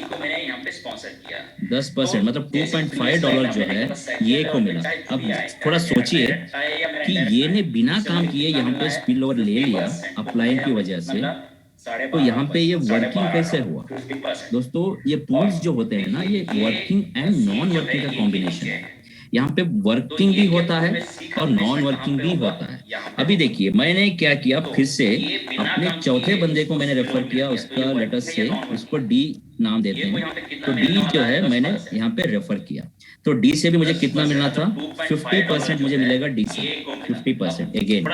10% मतलब $2.5 जो है ये को मिला। अब थोड़ा सोचिए कि ये ने बिना काम किए यहाँ पे स्पिल ओवर ले लिया अप्लाई की वजह से, तो यहाँ पे ये वर्किंग कैसे हुआ। दोस्तों ये पूल्स जो होते हैं ना, ये वर्किंग एंड नॉन वर्किंग का कॉम्बिनेशन है। यहाँ पे वर्किंग भी होता है और नॉन वर्किंग भी होता है। अभी देखिए मैंने क्या किया, फिर से अपने चौथे बंदे को मैंने रेफर किया, उसका लेटेस्ट से उसको डी नाम देते हैं। तो डी जो है मैंने यहाँ पे रेफर किया, तो डी से भी मुझे कितना मिलना था, 50% मुझे मिलेगा डी से, 50% अगेन।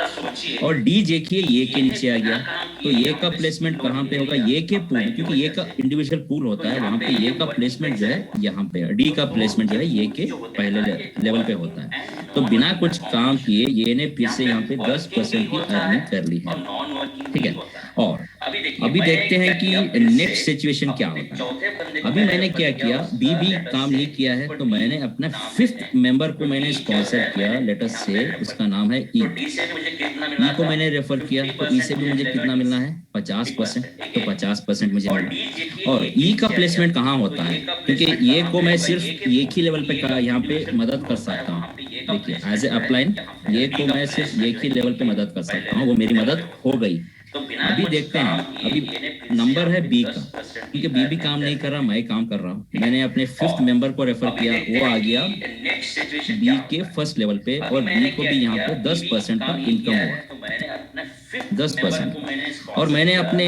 और डी देखिए ये के नीचे आ गया, तो ये का प्लेसमेंट कहाँ पे होगा, ये के पूल, क्योंकि ये का इंडिविजुअल पूल होता है, वहां पे ये का प्लेसमेंट जो है यहाँ पे, डी का प्लेसमेंट जो है ये के पहले लेवल पे होता है। तो बिना कुछ काम किए ये ने फिर से यहाँ पे 10% की अर्निंग कर ली है, ठीक है। और अभी देखते हैं कि नेक्स्ट सिचुएशन क्या होता है। अभी मैंने क्या किया, बी भी काम नहीं किया है, तो मैंने अपना फिफ्थ मेंबर को मैंने स्पॉन्सर किया, लेटेस्ट से उसका नाम है ई। ई को मैंने रेफर किया, तो ई से भी मुझे कितना मिलना है, 50%। तो 50% मुझे मिला। और ई का प्लेसमेंट कहाँ होता है, क्योंकि ये को मैं सिर्फ एक ही लेवल पे यहाँ पे मदद कर सकता हूँ। देखिए एज ए अपलाइन ये को मैं सिर्फ एक ही लेवल पे मदद कर सकता हूँ, वो मेरी मदद हो गई। अभी देखते हैं, अभी नंबर है बी का, क्योंकि बी भी काम नहीं कर रहा, मैं काम कर रहा हूँ। मैंने अपने फिफ्थ मेंबर को रेफर किया, वो आ गया बी के फर्स्ट लेवल पे, और बी को भी यहाँ पे 10% का इनकम हुआ, 10%। और मैंने अपने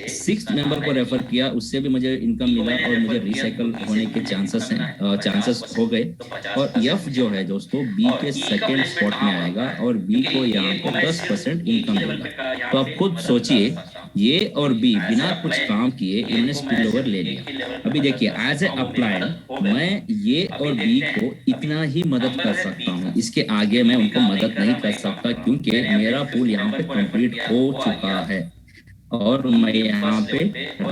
सिक्स्थ मेंबर को रेफर किया, उससे भी मुझे इनकम मिला और मुझे रिसाइकल होने के चांसेस हो गए। और एफ जो है दोस्तों बी के सेकेंड स्पॉट में आएगा और बी को यहाँ पे 10% इनकम मिलेगा। तो आप खुद सोचिए, ये और बी बिना कुछ काम किए इन्होंने स्पिल ओवर ले लिया। अभी देखिए एज ए अप्लाइड मैं ये और बी को इतना ही मदद कर सकता हूँ, इसके आगे मैं उनको मदद नहीं कर सकता, क्योंकि मेरा पूल यहाँ पे कंप्लीट हो चुका है और मैं यहाँ पे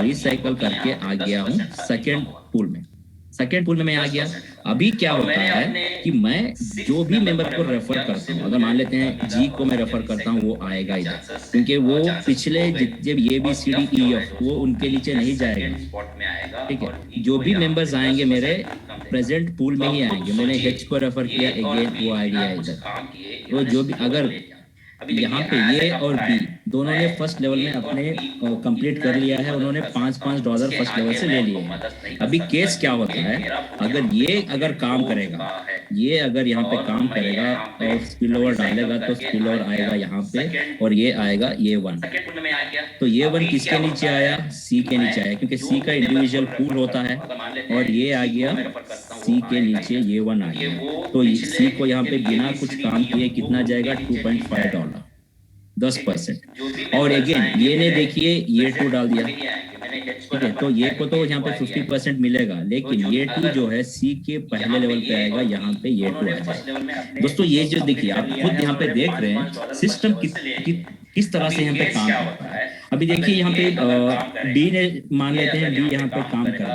रिसाइकल करके आ गया हूँ सेकेंड पूल में। सेकेंड पूल में मैं आ गया। अभी क्या होता है कि मैं जो भी मेंबर को रेफर करता हूँ, अगर मान लेते हैं जी को मैं रेफर करता हूँ, वो आएगा इधर, क्योंकि वो पिछले जब ये B C D E F वो उनके नीचे नहीं जाएगा, ठीक है। जो भी मेंबर्स आएंगे मेरे प्रेजेंट पूल में ही आएंगे। मैंने एच को रेफर किया, अगेन वो आइडिया इधर। तो जो भी अगर यहाँ पे ये और बी दोनों ने फर्स्ट लेवल में अपने कंप्लीट कर लिया है, उन्होंने $5 फर्स्ट लेवल से ले लिए हैं। अभी केस क्या होता है, अगर काम करेगा, ये अगर यहाँ पे काम करेगा और स्पिल ओवर डालेगा, तो स्पिल ओवर आएगा यहाँ पे और ये आएगा ये वन। तो ये वन किसके नीचे आया, सी के नीचे आया, क्योंकि सी का इंडिविजुअल पूल होता है। और ये आ गया सी के नीचे ये वन आ गया, तो सी को यहाँ पे बिना कुछ काम किए कितना जाएगा, $2.5, 10%। और अगेन ये ने देखिए ये 2 डाल दिया, ठीक है, तो ये को तो यहाँ पे 50% मिलेगा, लेकिन ये टू जो है सी के पहले लेवल पे आएगा, यहाँ पे ये टू आ जाएगा। दोस्तों ये जो देखिए आप खुद यहाँ पे देख रहे हैं सिस्टम किस तरह से यहाँ पे काम करता है। अभी देखिए यहाँ पे डी ने मान लेते हैं डी यहाँ पे काम कर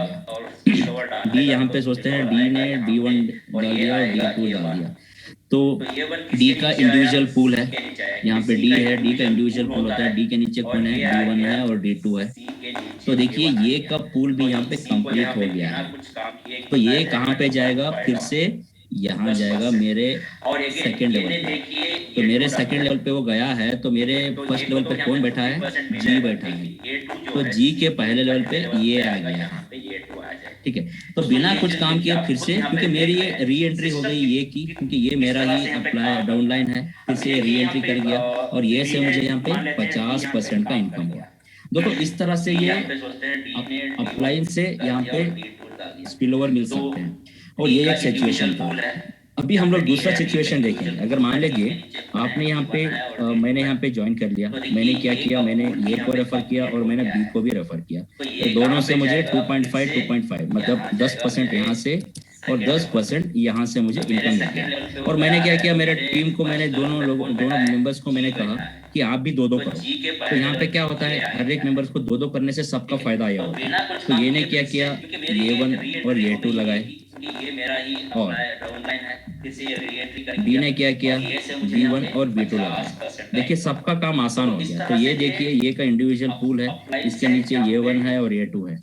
दिया, डी यहाँ पे सोचते हैं डी ने D1 डाल दिया और D2 डाल दिया, तो डी का इंडिविजुअल पूल है, यहाँ पे डी है, डी का इंडिविजुअल पूल होता है, डी के नीचे कौन है, D1 है और D2 है। तो देखिए ये का पूल भी यहाँ पे कंप्लीट हो गया है, तो ये कहाँ पे जाएगा, फिर से यहाँ जाएगा मेरे सेकेंड लेवल पे। तो मेरे सेकेंड लेवल पे वो गया है, तो मेरे फर्स्ट लेवल पे कौन बैठा है, जी बैठा है, तो जी के पहले लेवल पे ये आ गया, ठीक है। तो बिना कुछ काम किए फिर से, क्योंकि मेरी ये री एंट्री हो गई ये की, क्योंकि ये मेरा ही अप्लाई डाउनलाइन है, फिर से री एंट्री कर गया और ये से मुझे यहाँ पे 50% का इनकम हुआ। देखो इस तरह से ये अपलाइन से यहाँ पे स्पिल ओवर मिल सकते हैं, और ये एक सिचुएशन था। अभी हम लोग दूसरा सिचुएशन देखेंगे। अगर मान लीजिए आपने यहाँ पे मैंने यहाँ पे ज्वाइन कर लिया, मैंने क्या किया, मैंने ए को रेफर किया और मैंने बी को भी रेफर किया, तो दोनों से मुझे 2.5 मतलब 10% यहाँ से और 10% यहाँ से मुझे इनकम मिल गया। और मैंने क्या किया, मेरे टीम को मैंने दोनों मेंबर्स को मैंने कहा कि आप भी दो करो। तो यहाँ पे क्या होता है, हर एक मेंबर्स को दो करने से सबका फायदा आया होता है। तो ये ने क्या किया, A1 और A2 लगाए, और बी ने क्या किया, B1 और B2 लगाया। देखिए सबका काम आसान हो गया। तो ये देखिए ये का इंडिविजुअल पूल है, इसके नीचे A1 है और A2 है,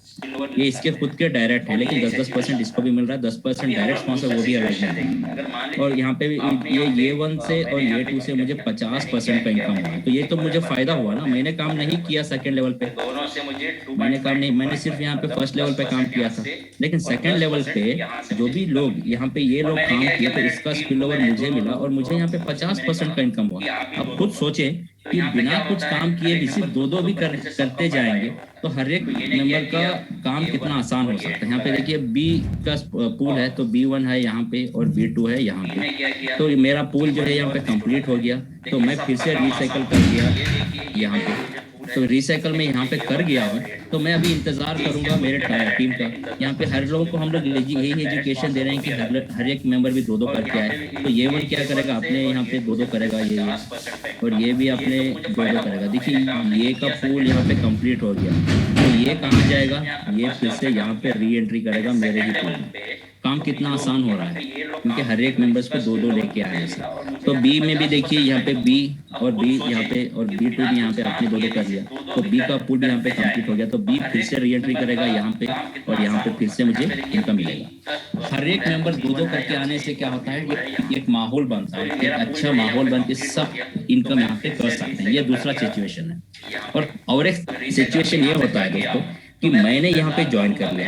ये इसके खुद के डायरेक्ट है, लेकिन 10% इसको भी मिल रहा है, 10% डायरेक्ट स्पॉन्सर वो भी अलग है। और यहाँ पे ये A1 से और A2 से मुझे 50% का इनकम हुआ। तो ये तो मुझे फायदा हुआ ना, मैंने काम नहीं किया सेकेंड लेवल पे, मैंने सिर्फ यहाँ पे फर्स्ट लेवल पे काम किया था, लेकिन सेकेंड लेवल पे जो भी लोग यहाँ पे ये लोग काम किए तो इसका स्पिल ओवर मुझे मिला और मुझे यहाँ पे 50% का इनकम हुआ। अब खुद सोचें कि बिना कुछ काम किए भी सिर्फ दो भी करते जाएंगे तो हर एक मेंबर का काम कितना आसान हो सकता है। यहाँ पे देखिए बी का पूल है, तो B1 है यहाँ पे और B2 है यहाँ पे, तो मेरा पूल जो है यहाँ पे कंप्लीट हो गया। तो मैं फिर से रिसाइकल कर दिया यहाँ पे, तो रिसाइकल में यहाँ पे कर गया हूँ। तो मैं अभी इंतजार करूंगा मेरे टीम का। यहाँ पे हर लोगों को हम लोग यही एजुकेशन दे रहे हैं कि हर एक मेंबर भी दो करके आए। तो ये वन क्या करेगा, अपने यहाँ पे दो करेगा ये, और ये भी अपने दो करेगा। देखिए ये का पूल यहाँ पे कंप्लीट हो गया, तो ये कहाँ जाएगा, ये फिर से यहाँ पे री एंट्री करेगा मेरे ही पूल में। काम कितना आसान हो रहा है, क्योंकि हर एक मेंबर्स को दो लेके आए हैं। तो बी में भी देखिए यहाँ पे बी और बी यहाँ पे और B2 भी यहाँ पे अपने दो कर लिया, तो बी का पूल भी यहाँ पे कंप्लीट हो गया। तो बी फिर से री एंट्री करेगा यहाँ पे, और यहाँ पे फिर से मुझे इनकम मिलेगा। हर एक मेंबर दो करके आने से क्या होता है, एक माहौल बनता है, एक अच्छा माहौल बन के सब इनकम यहाँ पे कर सकते हैं। ये दूसरा सिचुएशन है। और एक सिचुएशन ये होता है दोस्तों कि मैंने यहाँ पे ज्वाइन कर लिया,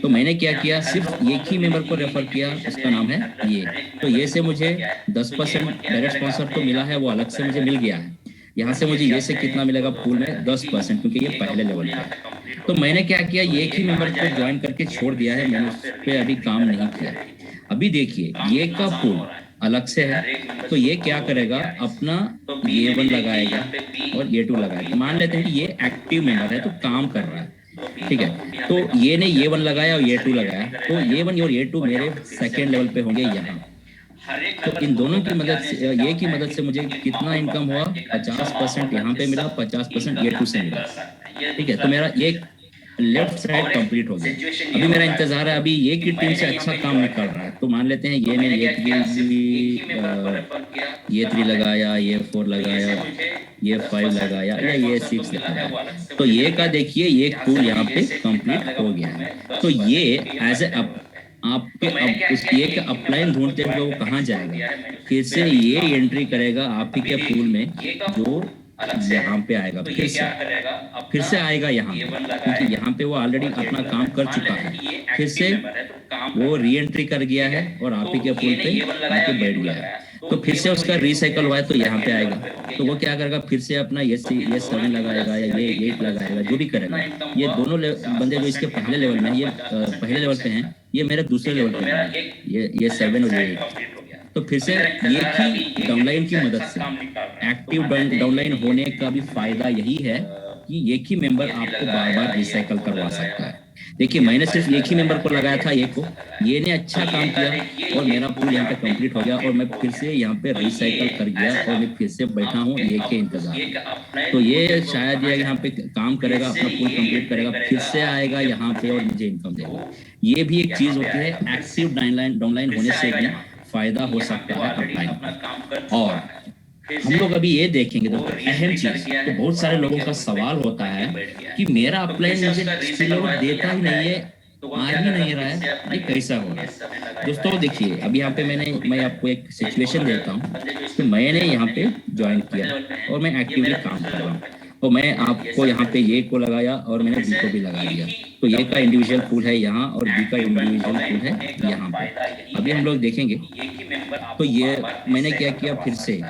तो मैंने क्या किया, सिर्फ एक ही मेंबर को रेफर किया, उसका नाम है ये। तो ये से मुझे 10% डायरेक्ट स्पॉन्सर तो मिला है, वो अलग से मुझे मिल गया है। यहाँ से मुझे ये से कितना मिलेगा पूल में 10%, क्योंकि ये पहले लेवल पे है। तो मैंने क्या किया, एक ही मेंबर को ज्वाइन करके छोड़ दिया है, मैंने उस पर अभी काम नहीं किया। अभी देखिए ये का पूल अलग से है, तो ये क्या करेगा, अपना A1 लगाएगा और A2 लगाएगा। मान लेते हैं कि ये एक्टिव मेंबर है, तो काम कर रहा है, ठीक है। तो ये ने A1 लगाया और A2 लगाया, तो A1 और A2 मेरे सेकेंड लेवल पे होंगे यहाँ। तो इन दोनों की मदद से, ये की मदद से मुझे कितना इनकम हुआ, 50% यहाँ पे मिला, 50% A2 से मिला, ठीक है। तो मेरा एक लेफ्ट साइड कंप्लीट हो गया। अभी मेरा इंतजार है, अभी ये की टीम से अच्छा काम निकल रहा है। तो मान लेते हैं ये ने ये 3 लगाया, ये 4 लगाया, ये 5 लगाया या ये 6 लगाया, तो ये का देखिए ये पूल यहाँ पे कंप्लीट हो गया है। तो ये एज ए आपके उस ये का अपलाइन ढूंढते हुए वो कहाँ जाएगा, फिर से ये एंट्री करेगा आप ही के पूल में, जो यहाँ पे आएगा, फिर से आएगा यहाँ, क्योंकि यहाँ पे वो ऑलरेडी अपना काम कर चुका है। फिर से वो री एंट्री कर गया है और आप ही के पूल पे आके बैठ गया है। तो फिर से उसका रिसाइकल हुआ है, तो यहाँ पे आएगा, तो वो क्या करेगा, फिर से अपना ये 7 लगाएगा या ये 8 लगाएगा, जो भी करेगा। ये दोनों बंदे जो इसके पहले लेवल में, ये पहले लेवल पे हैं, ये मेरे दूसरे लेवल पे हैं, ये 7 और ये 8। तो फिर से एक ही डाउनलाइन की मदद से, एक्टिव डाउनलाइन होने का भी फायदा यही है कि एक ही मेंबर आपको बार बार रिसाइकल करवा सकता है। देखिए मैंने सिर्फ एक ही मेंबर को लगाया था, ये को, ये ने अच्छा काम किया और मेरा पूल यहाँ पे कंप्लीट हो गया और मैं फिर से यहाँ पे रिसाइकल कर गया और मैं फिर से बैठा हूँ ये के इंतजार में। तो ये शायद ये यहाँ पे काम करेगा, अपना पूल कंप्लीट करेगा, फिर से आएगा यहाँ पे और मुझे इनकम देगा। ये भी एक चीज होती है, एक्टिव डाउनलाइन होने से भी फायदा हो सकता है अपलाइन। और हम लोग अभी ये देखेंगे दोस्तों, अहम चीज तो बहुत सारे लोगों का सवाल होता है कि मेरा अपलाइन मुझे स्पिलओवर देता ही नहीं है, आ ही नहीं रहा है, ये कैसा होगा। दोस्तों देखिए अभी यहाँ पे मैं आपको एक सिचुएशन देता हूँ कि मैंने यहाँ पे ज्वाइन किया और मैं एक्टिवली काम कर रहा हूँ और मैं आपको यहाँ पे ये को लगाया और मैंने बी को भी लगा दिया। तो ये का इंडिविजुअल पूल है यहाँ और बी का इंडिविजुअल पूल है यहाँ पे। अभी हम लोग देखेंगे तो ये मैंने क्या किया, फिर से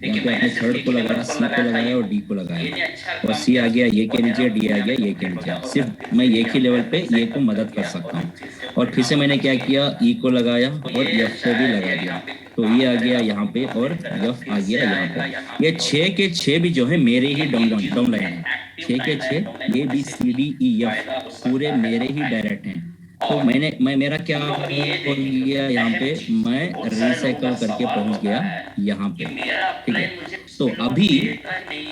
यहाँ पे अपने थर्ड को लगाया, सी को लगाया और डी को लगाया और सी आ गया ये के नीचे, डी आ गया ये के नीचे। सिर्फ मैं एक ही लेवल पे ये को मदद कर सकता हूँ। और फिर से मैंने क्या किया, ई को लगाया और एफ को भी लगा दिया। तो ये आ गया यहाँ पे और एफ आ गया यहाँ पे। ये 6 के 6 भी जो है मेरे ही डाउन लाइन है, 6 के 6 A B C D E F पूरे मेरे ही डायरेक्ट हैं। तो मैं मेरा क्या हो गया, यहाँ पे मैं रिसाइकल करके पहुंच गया यहाँ पे, ठीक है। तो अभी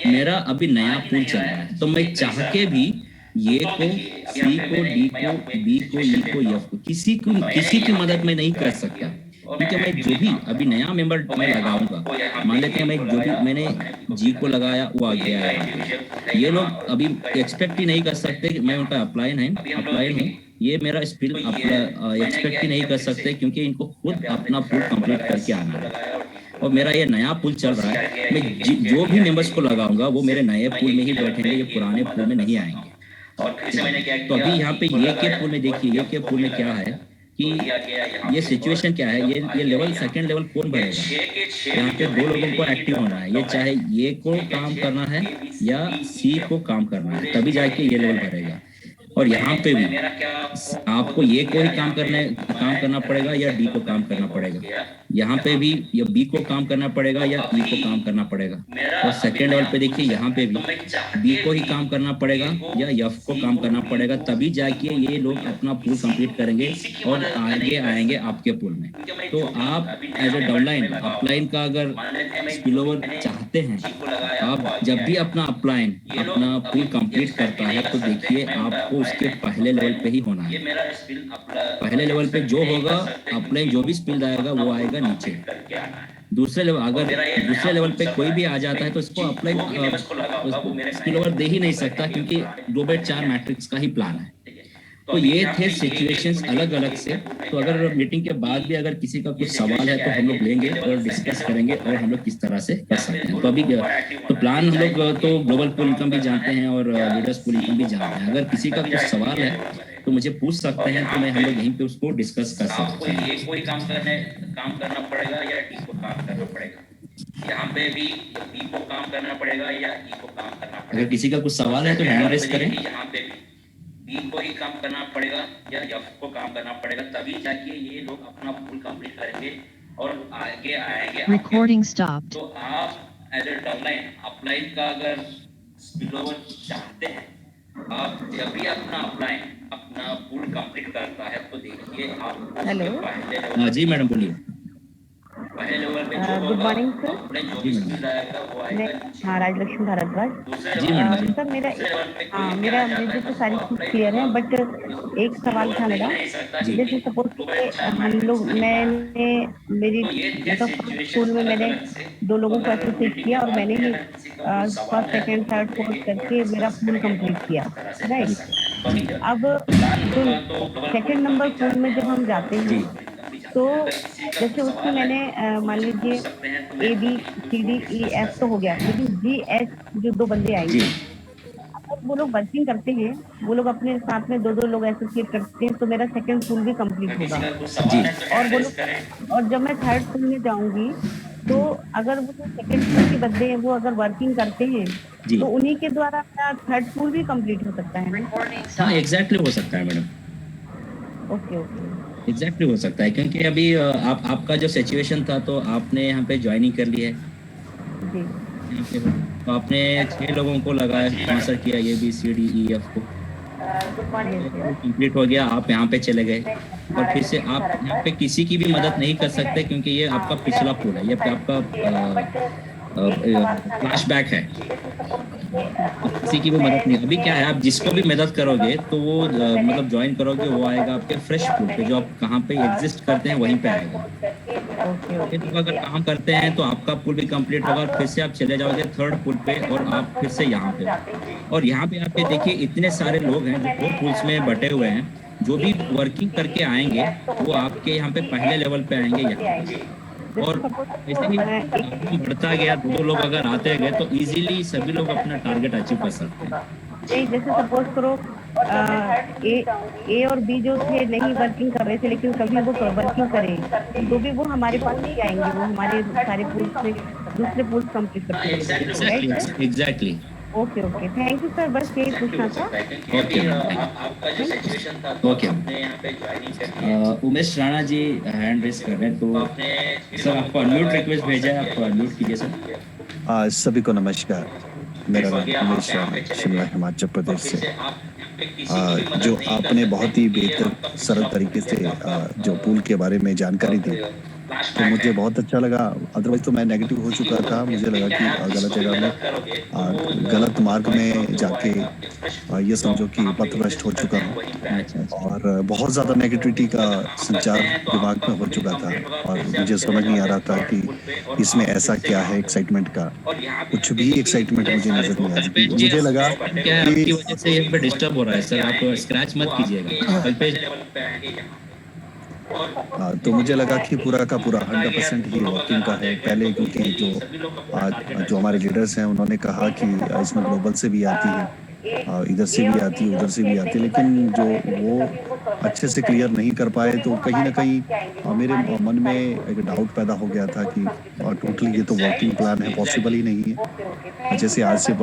मेरा अभी नया पूल चल रहा है, तो मैं चाह के भी ये को, सी को, डी को, बी को, ई को, एफ को किसी की मदद में नहीं कर सकता, क्योंकि मैं जो भी अभी नया मेंबर मैं लगाऊंगा, मान लेते हैं मैं जो भी मैंने जी को लगाया वो आ गया है। ये लोग अभी एक्सपेक्ट ही नहीं कर सकते कि मैं उनका अपलाइन है, ये मेरा स्पिल एक्सपेक्ट ही नहीं कर सकते, क्योंकि इनको खुद अपना पूल कंप्लीट करके आना है। और मेरा ये नया पूल चल रहा है, मैं जो भी मेंबर्स को लगाऊंगा वो मेरे नए पूल में ही बैठेंगे, ये पुराने पूल में नहीं आएंगे। तो अभी यहाँ पे ये के पूल में देखिए, ये के पूल में क्या है कि ये सिचुएशन क्या है, ये लेवल सेकंड लेवल कौन भरेगा। यहाँ पे 2 लोगों को एक्टिव होना है, ये चाहे ये को काम करना है या सी को काम करना है, तभी जाके ये लेवल भरेगा। और यहाँ पे भी आपको ये को ही काम करना पड़ेगा या डी को काम करना पड़ेगा। यहाँ पे भी या बी को काम करना पड़ेगा या ई को काम करना पड़ेगा। और सेकेंड लेवल पे देखिए यहाँ पे भी बी को ही काम करना पड़ेगा या एफ को काम करना पड़ेगा, तभी जाके ये लोग अपना पूल कंप्लीट करेंगे और आगे आएंगे आपके पूल में। तो आप एज ए डाउनलाइन अपलाइन का अगर स्पिलओवर चाहते हैं, आप जब भी अपना अपलाइन अपना पूल कंप्लीट करता है तो देखिए आपको उसके पहले लेवल पे ही होना है। पहले लेवल पे जो होगा अपलाइन जो भी स्पिल आएगा वो आएगा नीचे। दूसरे लेवल अगर दूसरे लेवल पे कोई भी आ जाता है तो इसको अपलाइन स्पिलओवर दे ही नहीं सकता, क्योंकि 2/4 मैट्रिक्स का ही प्लान है। तो ये थे सिचुएशंस अलग अलग से। तो अगर मीटिंग के बाद भी अगर किसी का कुछ सवाल है तो हम लोग लेंगे और डिस्कस करेंगे और हम लोग किस तरह से कर सकते हैं। तो अभी तो प्लान हम लोग तो ग्लोबल पूल इनकम भी जानते हैं और लीडर्स पूल इनकम भी जानते हैं। अगर किसी का कुछ सवाल है तो मुझे पूछ सकते हैं, तो मैं हम लोग यहीं पे उसको डिस्कस कर सकते हैं। ये कोई काम करना पड़ेगा या डी को काम करना पड़ेगा, यहाँ पे भी बी को काम करना पड़ेगा या ई को काम करना पड़ेगा। अगर किसी का कुछ सवाल है तो हैंड रेज करें। यहाँ पे बी को ही काम करना पड़ेगा या एफ को काम करना पड़ेगा, तभी जाके ये लोग अपना पूल कंप्लीट करेंगे और आगे आएंगे। Recording stopped. तो आप एज ए डाउनलाइन अपलाइन का अगर स्पिलओवर चाहते हैं, आप जब भी अपना पूल कंप्लीट करता है तो देखिए आप हेलो। जी मैडम बोलिए। पहले लेवल पे गुड मॉर्निंग सर। जी मैडम। मैं राजलक्ष्मी भारद्वाज। जी मैडम जी। सर मेरा मुझे तो सारी चीज क्लियर है, बट एक सवाल था मेरा। जैसे सपोज हम लोग मेरी मतलब स्कूल में मैंने 2 लोगों को एसोसिएट किया और मैंने ही फर्स्ट सेकंड थर्ड फोर्थ करके मेरा पूल कंप्लीट किया, राइट। अब जो सेकंड नंबर पूल में जब हम जाते हैं तो जैसे उसमें मैंने मान लीजिए A B C D E F तो हो गया, लेकिन जी एच जो 2 बंदे आएंगे, अगर वो लोग वर्किंग करते हैं, वो लोग अपने साथ में 2 लोग एसोसिएट करते हैं, तो मेरा सेकंड पूल भी कंप्लीट होगा। जी। और वो लोग और जब मैं थर्ड पूल में जाऊंगी तो अगर वो सेकंड पूल के बंदे हैं वो अगर वर्किंग करते हैं तो उन्हीं के द्वारा मेरा थर्ड पूल भी कंप्लीट हो सकता है ना? हाँ एग्जैक्टली हो सकता है मैडम। ओके एग्जैक्टली हो सकता है, क्योंकि अभी आपका जो सिचुएशन था तो आपने यहाँ पे ज्वाइनिंग कर ली है जी। यहाँ पे, तो आपने 6 लोगों को लगाया, स्पॉन्सर किया ABCDEF को, कंप्लीट हो गया, आप यहाँ पे चले गए और फिर से आप यहाँ पे किसी की भी मदद नहीं कर सकते क्योंकि ये आपका पिछला पूल है, ये आपका फ्लैशबैक है, किसी की भी मदद नहीं। अभी क्या है, आप जिसको भी मदद करोगे तो वो मतलब ज्वाइन करोगे, वो आएगा आपके फ्रेश पूल पे, जो आप कहाँ पे एग्जिस्ट करते हैं वहीं पे आएगा। फिर तो अगर काम करते हैं तो आपका पूल भी कंप्लीट होगा और फिर से आप चले जाओगे थर्ड पूल पे और आप फिर से यहाँ पे, और यहाँ पे आप देखिए इतने सारे लोग हैं जो 2 पूल्स में बटे हुए हैं, जो भी वर्किंग करके आएंगे वो आपके यहाँ पे पहले लेवल पे आएंगे यहाँ पे। और ऐसे ही बढ़ता गया, 2 लोग अगर आते गए तो इजीली सभी लोग अपना टारगेट अचीव कर सकते हैं। जैसे सपोज करो ए और बी जो थे नहीं वर्किंग कर रहे थे, लेकिन कभी वो वर्किंग करें तो भी वो हमारे पास नहीं आएंगे, वो हमारे सारे पूल्स में दूसरे पूल्स कंप्लीट करते। Exactly. Okay okay, thank you sir, बस यही पूछना था। ओके आपका जो सिचुएशन था, ओके। यहाँ पे ज्वाइनिंग करके उमेश राणा जी हैंड रेस कर रहे हैं, तो सर आपको अनम्यूट रिक्वेस्ट भेजा है, आपको अनम्यूट कीजिए सर। सभी को नमस्कार, मेरा नाम उमेश राणा, शिमला हिमाचल प्रदेश से। जो आपने बहुत ही बेहतर सरल तरीके से जो पूल के बारे में जानकारी दी, तो मुझे बहुत अच्छा लगा। अदरवाइज तो मैं नेगेटिव हो चुका था, मुझे लगा कि गलत जगह में गलत मार्ग में जाके ये समझो कि पथभ्रष्ट हो चुका हूँ, और बहुत ज़्यादा नेगेटिविटी का संचार दिमाग में हो चुका था, और मुझे समझ नहीं आ रहा था कि इसमें ऐसा क्या है एक्साइटमेंट का। कुछ भी एक्साइटमेंट मुझे नजर नहीं आ रही। मुझे लगा क्या आपकी वजह से यहाँ पे डिस्टर्ब हो रहा है सर, आप स्क्रैच मत कीजिएगा। तो मुझे लगा कि पूरा का पूरा 100% ही वर्किंग का है पहले, क्योंकि जो हमारे लीडर्स हैं उन्होंने कहा कि इसमें ग्लोबल से भी आती है, इधर से भी आती है, उधर से भी आती है, लेकिन जो वो अच्छे से क्लियर नहीं कर पाए, तो कहीं ना कहीं मेरे मन में एक डाउट पैदा हो गया था कि टोटली ये तो वर्किंग प्लान है, पॉसिबल ही नहीं है। जैसे आज से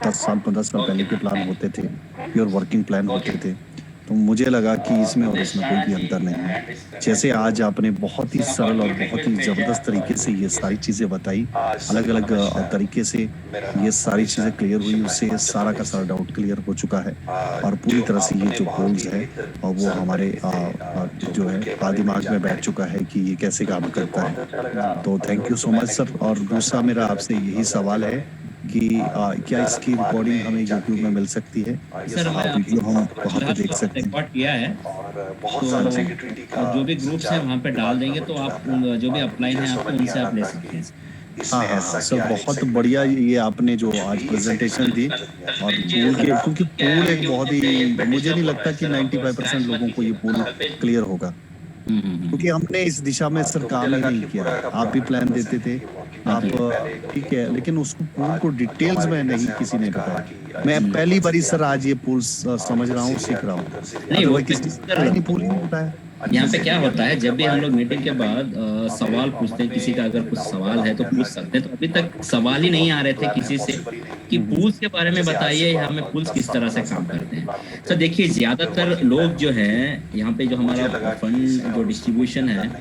10 साल 15 साल पहले के प्लान होते थे, प्योर वर्किंग प्लान होते थे, तो मुझे लगा कि इसमें और इसमें कोई भी अंतर नहीं है। जैसे आज आपने बहुत ही सरल और बहुत ही ज़बरदस्त तरीके से ये सारी चीज़ें बताई, अलग अलग तरीके से ये सारी चीज़ें क्लियर हुई, उससे सारा का सारा डाउट क्लियर हो चुका है, और पूरी तरह से ये जो गोल्स है और वो हमारे जो है दिमाग में बैठ चुका है कि ये कैसे काम करता है। तो thank you so much sir. और दूसरा मेरा आपसे यही सवाल है कि क्या इसकी रिकॉर्डिंग हमें यूट्यूब में मिल सकती है? सर वीडियो हम वहाँ पे देख सकते हैं। रिकॉर्ड किया है, तो जो भी ग्रुप्स हैं वहाँ पे डाल देंगे, तो आप जो भी अपलाइन है आपको उनसे आप ले सकते हैं। हाँ सर, बहुत बढ़िया ये आपने जो आज प्रेजेंटेशन दी, और पूल के, क्योंकि पूल एक बहुत ही, मुझे नहीं लगता कि 95% लोगों को ये पूल क्लियर होगा, क्योंकि हमने इस दिशा में सर काम ही नहीं किया। आप भी प्लान देते थे, आप ठीक है, लेकिन उसको पूल को डिटेल्स में नहीं किसी ने बताया। मैं पहली बारी सर आज ये पूल समझ रहा हूँ, सीख रहा हूँ। नहीं वो किसी पूल नहीं होता है। यहाँ पे क्या होता है, जब भी हम लोग मीटिंग के बाद सवाल पूछते हैं, किसी का अगर कुछ सवाल है तो पूछ सकते हैं, तो अभी तक सवाल ही नहीं आ रहे थे किसी से कि पूल्स के बारे में बताइए, हमें पूल्स किस तरह से काम करते हैं। तो देखिए ज्यादातर लोग जो है यहाँ पे, जो हमारा फंड जो डिस्ट्रीब्यूशन है,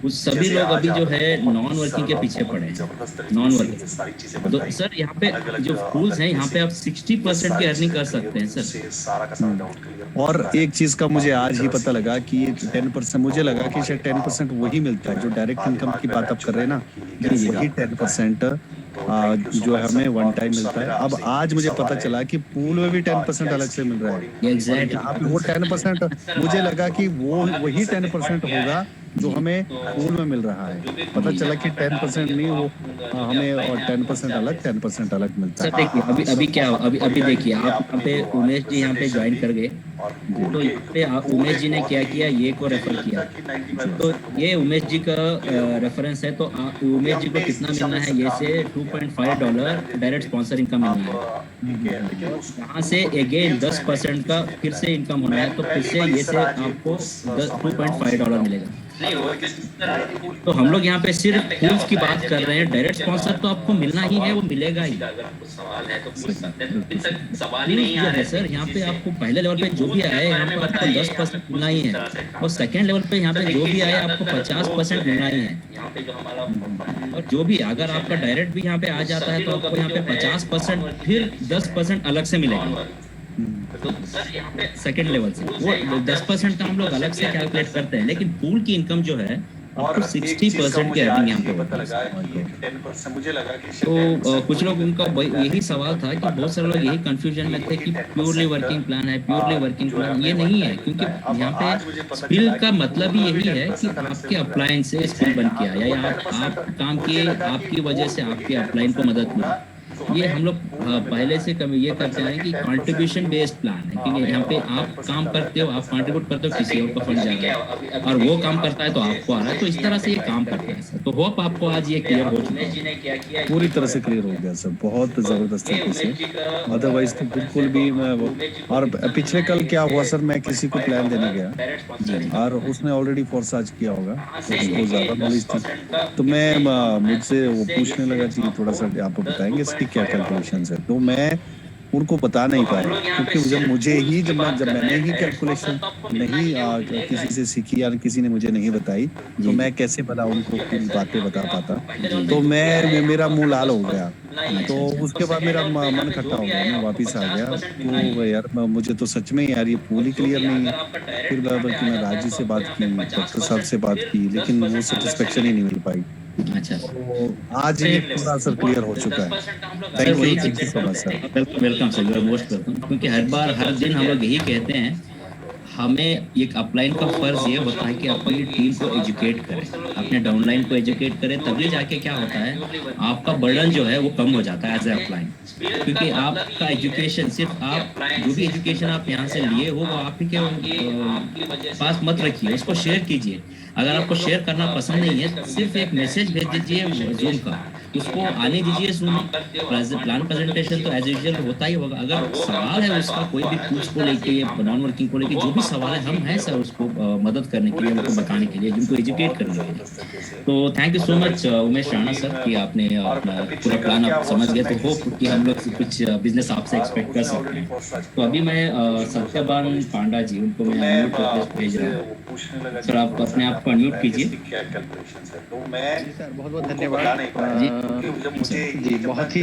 उस सभी लोग अभी जो है नॉन वर्किंग के पीछे पड़े हैं, नॉन वर्किंग। तो सर यहाँ पे जो पूल्स हैं, यहाँ पे आप 60% की अर्निंग कर सकते हैं सर। और एक चीज का मुझे आज ही पता लगा कि 10%, मुझे लगा कि शायद 10% वही मिलता है जो डायरेक्ट इनकम की बात आप कर रहे हैं ना, कि यही 10% जो है हमें वन टाइम मिलता है। अब आज मुझे पता चला कि पूल में भी 10% अलग से मिल रहा है। एग्जैक्टली। यहाँ पे वो 10%, मुझे लगा कि वो वही 10% होगा जो हमें पूल में मिल रहा है। पता चला कि 10% नहीं, वो हमें और 10% अलग 10% अलग मिलता है। सर देखिए अभी क्या, अभी देखिए आप यहाँ पे उमेश जी यहाँ पे ज्वाइन कर गए, तो यहाँ पे उमेश जी ने क्या किया, ये को रेफर किया, तो ये उमेश जी का रेफरेंस है। तो उमेश जी को कितना मिलना है, ये से $2.5 डायरेक्ट स्पॉन्सर इनकम मिलना है। यहाँ से अगेन 10% का फिर से इनकम होना है, तो फिर से ये से आपको $2.5 मिलेगा। नहीं वो किस तरह तो हम लोग यहाँ पे सिर्फ पूल्स की बात कर रहे हैं, डायरेक्ट स्पॉन्सर तो आपको मिलना ही है, वो मिलेगा ही। अगर कुछ सवाल है तो पूछ सकते हैं, अभी तक सवाल ही पूल्स नहीं जो आ है रहे सर, यहाँ पे आपको पहले लेवल पे जो भी आए यहाँ पे आपको 10% मिलना ही है, और सेकेंड लेवल पे यहाँ पे जो भी आए आपको 50% मिलना ही है। यहाँ पे जो हमारा और जो भी अगर आपका डायरेक्ट भी यहाँ पे आ जाता है तो आपको यहाँ पे 50% फिर 10% अलग से मिलेगा तो सर यहाँ पे सेकेंड लेवल से। वो 10% का हम लोग अलग से कैलकुलेट करते हैं, लेकिन पूल की इनकम जो है आपको 60% की अर्निंग यहाँ पे होती है। मुझे लगा कि तो कुछ लोग उनका यही सवाल था कि बहुत सारे लोग यही कंफ्यूजन में थे कि प्योरली वर्किंग प्लान है, प्योरली वर्किंग प्लान। ये नहीं है, क्योंकि यहाँ पे स्किल का मतलब ही यही है कि आपके अपलाइन से स्किल बन के आया, या आप काम किए, आपकी वजह से आपके अपलाइन को मदद मिली। ये हम लोग पहले से कभी ये करते हैं कि कंट्रीब्यूशन बेस्ड प्लान है, क्योंकि यहाँ पे आप काम करते हो, आप कंट्रीब्यूट करते हो, किसी और को फंड जा रहा है और वो काम करता है तो आपको आ रहा है, तो इस तरह से ये काम करते हैं सर। तो होप आपको आज ये क्लियर हो चुका है। पूरी तरह से क्लियर हो गया सर, बहुत जबरदस्त तरीके से। अदरवाइज तो बिल्कुल भी मैं और पिछले कल क्या हुआ सर, मैं किसी को प्लान देने गया और उसने ऑलरेडी फोरसाज किया होगा, तो उसको ज्यादा नॉलेज थी, तो मैं मुझसे वो पूछने लगा जी थोड़ा सा आप बताएंगे इसकी क्या कैलकुलेशन है। तो मैं उनको बता नहीं पाया, क्योंकि जब मुझे ही जब मैंने ही कैलकुलेशन नहीं किसी से सीखी या किसी ने मुझे नहीं बताई, तो मैं कैसे भला उनको पूरी बातें बता पाता। तो मेरा मुंह लाल हो गया, तो उसके बाद मेरा मन खट्टा हो गया, मैं वापिस आ गया। तो यार मुझे तो सच में यार ये पूल ही क्लियर नहीं है। फिर बल्कि मैं राजी से बात की, डॉक्टर साहब से बात की, लेकिन वो सेटिस्फेक्शन ही नहीं मिल पाई। अच्छा, तो आज ये पूरा सर क्लियर हो चुका है। Thank you so much sir. Welcome sir, you are most welcome. क्योंकि हर दिन हम लोग यही कहते हैं, हमें एक अपलाइन का फर्ज ये होता है कि अपनी टीम को एजुकेट करें, अपने डाउनलाइन को एजुकेट करें, तभी जाके क्या होता है आपका बर्डन जो है वो कम हो जाता है एज ए अपलाइन। क्योंकि आपका एजुकेशन सिर्फ आप जो भी एजुकेशन आप यहाँ से लिए हो वो आप ही के पास मत रखिए, उसको शेयर कीजिए। अगर आपको शेयर करना पसंद नहीं है, सिर्फ एक मैसेज भेज दीजिए जूम का, उसको आने दीजिए जूम। प्लान प्रेजेंटेशन तो एज यूजुअल होता ही होगा। अगर सवाल है उसका कोई भी पूछ को लेके, नॉन वर्किंग को लेके, जो भी सवाल है, हम हैं सर उसको मदद करने के लिए, उनको बताने के लिए, जिनको एजुकेट करने के लिए। तो thank you so much Umesh Rana sir कि आपने अपना पूरा प्लान आप समझ गए। तो होप कि हम लोग कुछ बिजनेस आपसे एक्सपेक्ट कर सकते हैं। तो अभी मैं सत्यवान पांडा जी, उनको मैं अनम्यूट करके भेज रहा हूँ। सर आप अपने आप को अनम्यूट कीजिए। सर बहुत बहुत धन्यवाद जी। बहुत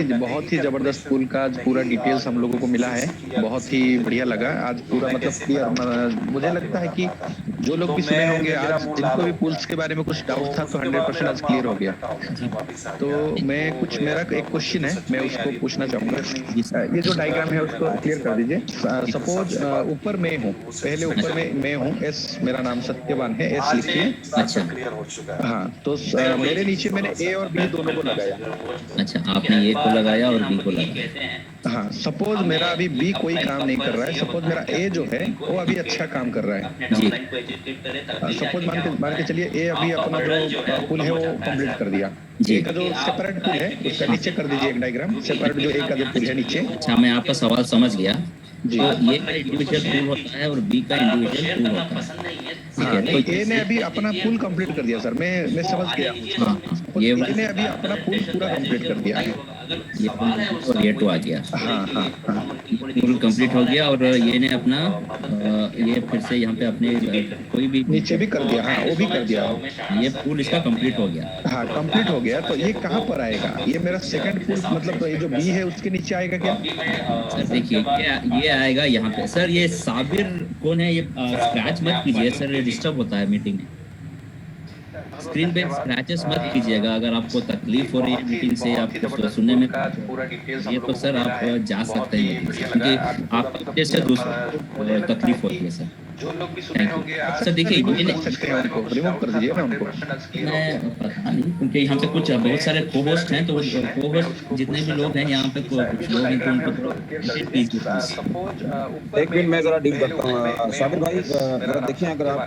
ही जबरदस्त पूल का आज पूरा डिटेल्स हम लोगों को मिला है, बहुत ही बढ़िया लगा आज पूरा, मतलब क्लियर। मुझे लगता है कि जो लोग भी सुने होंगे आज, जिनको भी पूल्स के बारे में कुछ डाउट था, तो 100% आज क्लियर हो गया। तो मेरा एक क्वेश्चन है, मैं उसको पूछना चाहूंगा। ये जो डायग्राम है उसको क्लियर कर दीजिए। सपोज ऊपर मैं हूँ, पहले ऊपर में मैं हूँ, एस मेरा नाम सत्यवान है, एस लिखिए। अच्छा, हाँ, तो मेरे नीचे मैंने ए और बी दोनों को लगाया। अच्छा, आपने ए को लगाया और बी को लगाया। हाँ, सपोज मेरा अभी बी कोई काम नहीं कर रहा है, सपोज मेरा ए जो है वो अभी अच्छा काम कर रहा है जी। सपोज मान के चलिए ए अभी अपना जो पुल है वो कंप्लीट कर दिया जी। ए का जो सेपरेट पुल है उसका नीचे कर दीजिए एक डायग्राम, सेपरेट जो ए का जो पुल है नीचे। अच्छा, मैं आपका सवाल समझ गया जी। तो ये का इंडिविजुअल पूल होता है और बी का इंडिविजुअल पूल होता है। हाँ, तो ए ने अभी अपना पुल कंप्लीट कर दिया सर, मैं समझ गया। हाँ, ये ए ने अभी अपना पुल पूरा कंप्लीट कर दिया है। ये और ये टू आ गया। हाँ हाँ हाँ, पूल कंप्लीट हो गया और ये ने अपना ये फिर से यहाँ पे अपने कोई भी नीचे भी कर दिया। हाँ, वो भी कर दिया। ये पूल इसका कंप्लीट हो गया। हाँ, कंप्लीट हो गया। तो ये कहाँ पर आएगा? ये मेरा सेकंड पुल, मतलब ये जो बी है उसके नीचे आएगा क्या? सर देखिए, ये आएगा यहाँ पे। सर ये साबिर कौन है? ये स्क्रैच मत कीजिए सर, ये डिस्टर्ब होता है मीटिंग में। स्क्रीन पे स्क्रैचेस मत कीजिएगा अगर आपको तकलीफ हो रही है मीटिंग से, आपको सुनने में ये तो सर आप जा सकते हैं मीटिंग से, क्योंकि आप जैसे दूसरों तकलीफ होती है सर। जो लोग भी सुने होंगे आज सर देखिए, ये कर सकते हैं, उनको रिमूव कर दीजिए ना उनको। मैं पता नहीं, क्योंकि यहाँ पे कुछ बहुत सारे को होस्ट हैं, तो को होस्ट जितने भी लोग हैं यहाँ पे कुछ लोग हैं, तो उनको एक मिनट मैं जरा डील करता हूँ। साबिर भाई जरा देखिए, अगर आप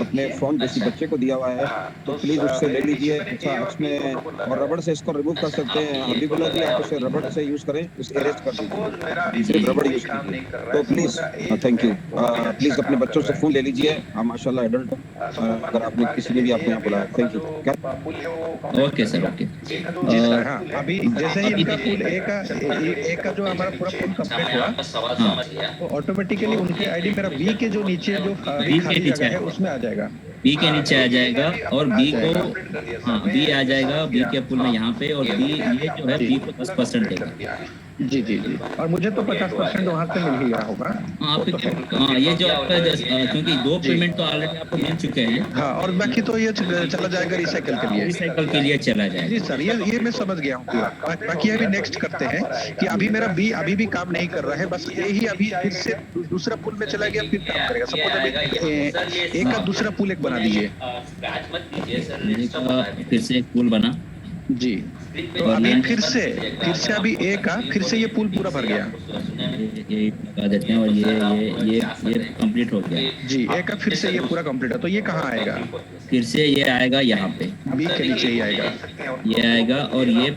अपने फोन किसी बच्चे को दिया हुआ है तो प्लीज उससे ले लीजिए। अच्छा, उसमें और रबड़ से इसको रिमूव कर सकते हैं। अभी बोला कि आप उसे रबड़ से यूज करें, उसे इरेज कर दीजिए, सिर्फ रबड़ यूज कीजिए। तो प्लीज थैंक यू, प्लीज अपने बच्चों से फोन ले लीजिए, आप माशाल्लाह एडल्ट अगर आपने किसी ने भी आपको यहाँ बुलाया। Thank you. Okay sir, okay. जी सर, हाँ अभी जैसे ही इनका पुल ए का जो हमारा पूरा पुल कंप्लीट हुआ, हाँ, तो ऑटोमेटिकली उनके आईडी मेरा बी के जो नीचे जो बी के खाली नीचे जगह है उसमें आ जाएगा। बी के नीचे आ जाएगा और बी को, हाँ बी आ जाएगा बी के पुल में यहाँ पे, और बी ये जो है बी को 10% देगा। जी जी जी, और मुझे तो 50% वहाँ से मिल ही रहा होगा। हाँ आप, हाँ ये जो आपका क्योंकि 2 पेमेंट तो ऑलरेडी आपको मिल चुके हैं। हाँ, और बाकी तो ये चला जाएगा रिसाइकल के लिए। रिसाइकल के लिए चला जाएगा। जी सर, ये मैं समझ गया हूँ पूरा। बाकी अभी नेक्स्ट करते हैं कि अभी मेरा बी अभी भी काम नहीं कर रहा है, बस ये ही अभी फिर से दूसरा पुल में चला गया, फिर काम करेगा। सपोज अभी एक का दूसरा पुल एक बना दीजिए। फिर से एक पुल बना जी, तो अभी फिर से अभी ए का फिर से ये पुल पूरा भर गया। ये लगा देते हैं और ये कंप्लीट हो गया। जी, ए का फिर से ये पूरा कंप्लीट है, तो ये कहाँ आएगा? फिर से ये आएगा यहाँ पे, बी के नीचे ही आएगा। ये आएगा और ये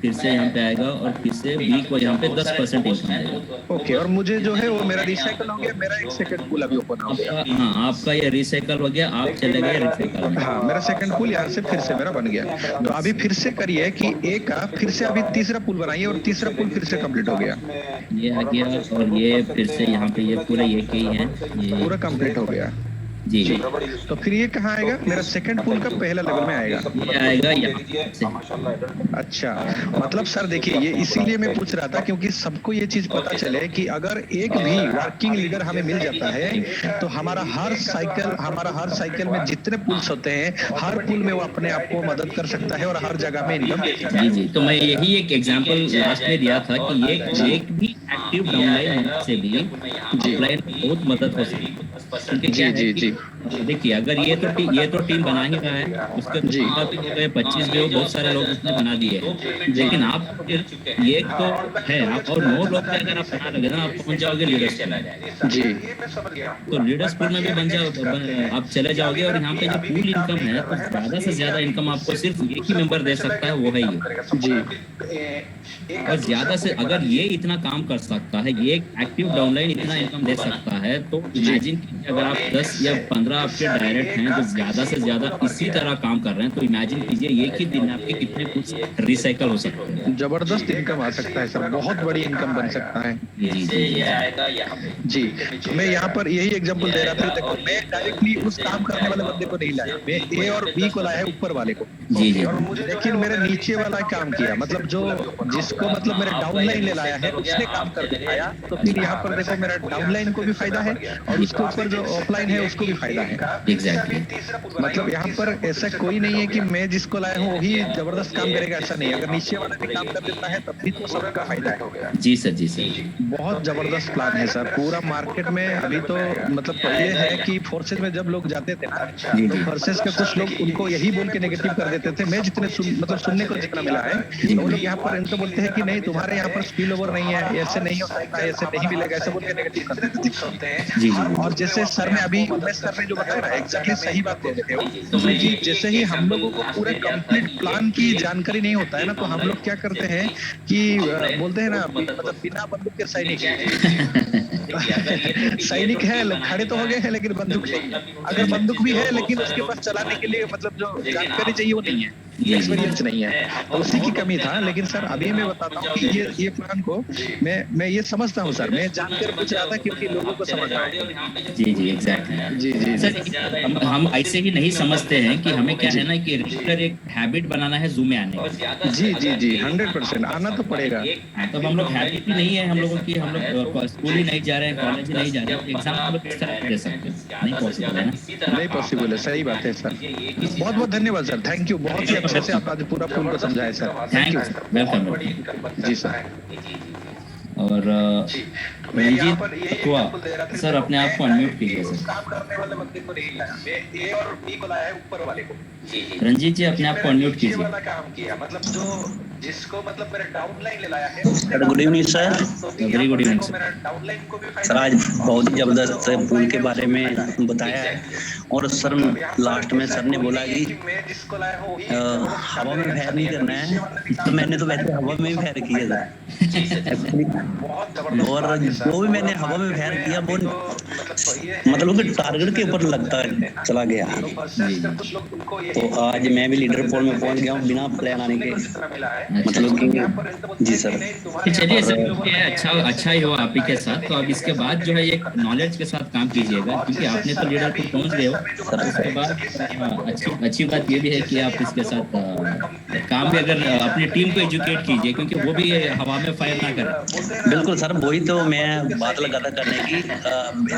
फिर से यहाँ पे आएगा और फिर से बी को यहाँ पे 10% इनकम आएगा। ओके, और मुझे जो है वो मेरा रिसाइकल हो गया, मेरा एक सेकंड पुल अभी ओपन हो गया। हाँ आपका ये रिसाइकल हो गया, आप चले गए रिसाइकल। हाँ, मेरा सेकंड पुल यहाँ से फिर से मेरा बन गया। तो अभी फिर से करिए कि ए का फिर से अभी तीसरा पुल बनाइए और तीसरा पुल फिर से कंप्लीट हो गया। ये आ गया और ये फिर से यहाँ पे ये पूरा ये के ही है, ये पूरा कंप्लीट हो गया। जी। तो फिर ये कहाँ आएगा? मेरा सेकंड पुल का पहला लेवल में आएगा। ये आएगा यहाँ से। अच्छा, मतलब सर देखिए, ये इसीलिए मैं पूछ रहा था क्योंकि सबको ये चीज पता चले कि अगर एक भी वर्किंग लीडर हमें मिल जाता है तो हमारा हर साइकिल में जितने पुल्स होते हैं, हर पुल में वो अपने आप को मदद कर सकता है और हर जगह में इनकम। जी जी, तो मैं यही एक एग्जांपल लास्ट में दिया था कि एक भी एक्टिव डाउनलाइन से भी अपलाइन बहुत मदद हो सकती है। जी जी जी, देखिए अगर ये तो टीम बना ही रहा है, उसके 25 भी हो, बहुत सारे लोग उसने बना दिए हैं, लेकिन आप ये तो है आप और 9 लोग के अगर आप बना लगे ना, आप पहुंच जाओगे लीडर्स पे। जी, तो लीडर्स पूल में भी बन जाओ, आप चले जाओगे और यहाँ पे जो पूल इनकम है तो ज्यादा से ज्यादा इनकम आपको सिर्फ एक ही मेंबर दे सकता है, वो है ये जी। और ज्यादा से अगर ये इतना काम कर सकता है, ये एक्टिव डाउनलाइन इतना इनकम दे सकता है, तो इमेजिन कीजिए अगर आप 10 या 15 आपके डायरेक्ट हैं जो ज्यादा से ज्यादा इसी तरह काम कर रहे हैं, तो इमेजिन कीजिए एक ही दिन में आपके कितने कुछ रिसाइकल हो सकते हैं। जबरदस्त इनकम आ सकता है सर, बहुत बड़ी इनकम बन सकता है। जी जी जी, मैं यहाँ पर यही एग्जांपल दे रहा था। देखो, मैं डायरेक्टली उस काम करने वाले बंदे को नहीं लाया, मैं ए और बी को लाया है, ऊपर वाले को। जी जी, लेकिन मेरे नीचे वाला काम किया, मतलब जो जिसको मतलब मेरे डाउनलाइन ले लाया है उसने काम कर दिखाया। तो फिर यहाँ पर देखो, मेरा डाउनलाइन को भी फायदा है और उसके ऊपर जो ऑफलाइन है उसको भी फायदा है। एग्जैक्टली। मतलब यहाँ पर ऐसा कोई नहीं है कि मैं जिसको लाया हूँ वही जबरदस्त काम करेगा, ऐसा नहीं है। अगर नीचे वाला भी काम कर देता है तब भी तो सबका फायदा है। जी सर, जी सर, बहुत जबरदस्त प्लान है सर। पूरा मार्केट में अभी तो मतलब ये है कि फोर्सेज में जब लोग जाते थे ना, तो फोर्सेज के कुछ लोग उनको यही बोल के नेगेटिव कर देते थे। मैं जितने सुनने को जितना मिला है, तो वो लोग यहाँ पर इनको बोलते हैं कि नहीं तुम्हारे यहाँ पर स्पिल ओवर नहीं है, ऐसे नहीं हो सकता है, ऐसे नहीं मिलेगा, ऐसे बोल के नेगेटिव कर देते हैं। जी और जैसे सर ने अभी उमेश सर ने जो बताया ना, एग्जैक्टली सही बात बोल रहे हो कि जैसे ही हम लोगों को पूरे कंप्लीट प्लान की जानकारी नहीं होता है ना, तो हम लोग क्या करते हैं कि बोलते हैं ना, मतलब बिना बंदूक के सैनिक है, खड़े तो हो गए हैं लेकिन बंदूक नहीं है। अगर बंदूक भी है लेकिन उसके पास चलाने के लिए मतलब जो जानकारी चाहिए वो नहीं है, एक्सपीरियंस नहीं है, तो उसी की कमी था। लेकिन सर अभी मैं बताता हूँ कि ये प्लान को मैं ये समझता हूँ सर, मैं जानकर पूछ रहा था क्योंकि लोगों को समझ रहा है। जी जी, एग्जैक्टली। जी जी सर हम ऐसे ही नहीं समझते हैं कि हमें क्या है ना कि रेगुलर एक हैबिट बनाना है जूम में आने का। जी जी जी, 100% आना तो पड़ेगा। तब हम लोग हैबिट ही नहीं है हम लोगों की, हम लोग स्कूल ही नहीं जा रहे हैं, कॉलेज ही नहीं जा रहे हैं, एग्जाम हम लोग किस तरह दे सकते हैं? नहीं पॉसिबल है ना। नहीं पॉसिबल है, सही बात है सर। बहुत बहुत धन्यवाद सर, थैंक यू। बहुत ही अच्छे से आप आज पूरा फोन को समझाए सर, थैंक यू। वेलकम जी सर। और रंजीत हुआ सर, अपने आप को अनम्यूट कीजिए सर। काम करने वाले बंदे को नहीं लाया, मैं ए और बी को लाया है, ऊपर वाले को। रंजीत जी अपने आप को अनम्यूट कीजिए। वाला काम किया, मतलब जो जिसको मतलब मेरा डाउनलाइन ले लाया है। Sir good evening sir. Very good evening sir. Downline को भी सर आज बहुत ही जबरदस्त पुल के बारे में बताया है, और सर लास्ट में सर ने बोला कि हवा में फैर नहीं करना है, तो मैंने तो वैसे हवा में ही फैर किया था। और जो भी मैंने हवा में फायर किया वो मतलब कि टारगेट के ऊपर लगता चला गया। तो आज मैं भी लीडर पोल में पहुंच गया हूँ बिना प्लान आने के, मतलब कि जी सर। चलिए सर, ये अच्छा ही हुआ आप ही के साथ। तो अब इसके बाद जो है एक नॉलेज के साथ काम कीजिएगा, क्योंकि आपने तो लीडर को पहुंच गए हो। उसके बाद अच्छी बात ये भी है कि आप इसके साथ काम भी अगर अपनी टीम को एजुकेट कीजिए, क्योंकि वो भी हवा में फायर ना करे। बिल्कुल सर, वही तो मैं बात लगा था करने की।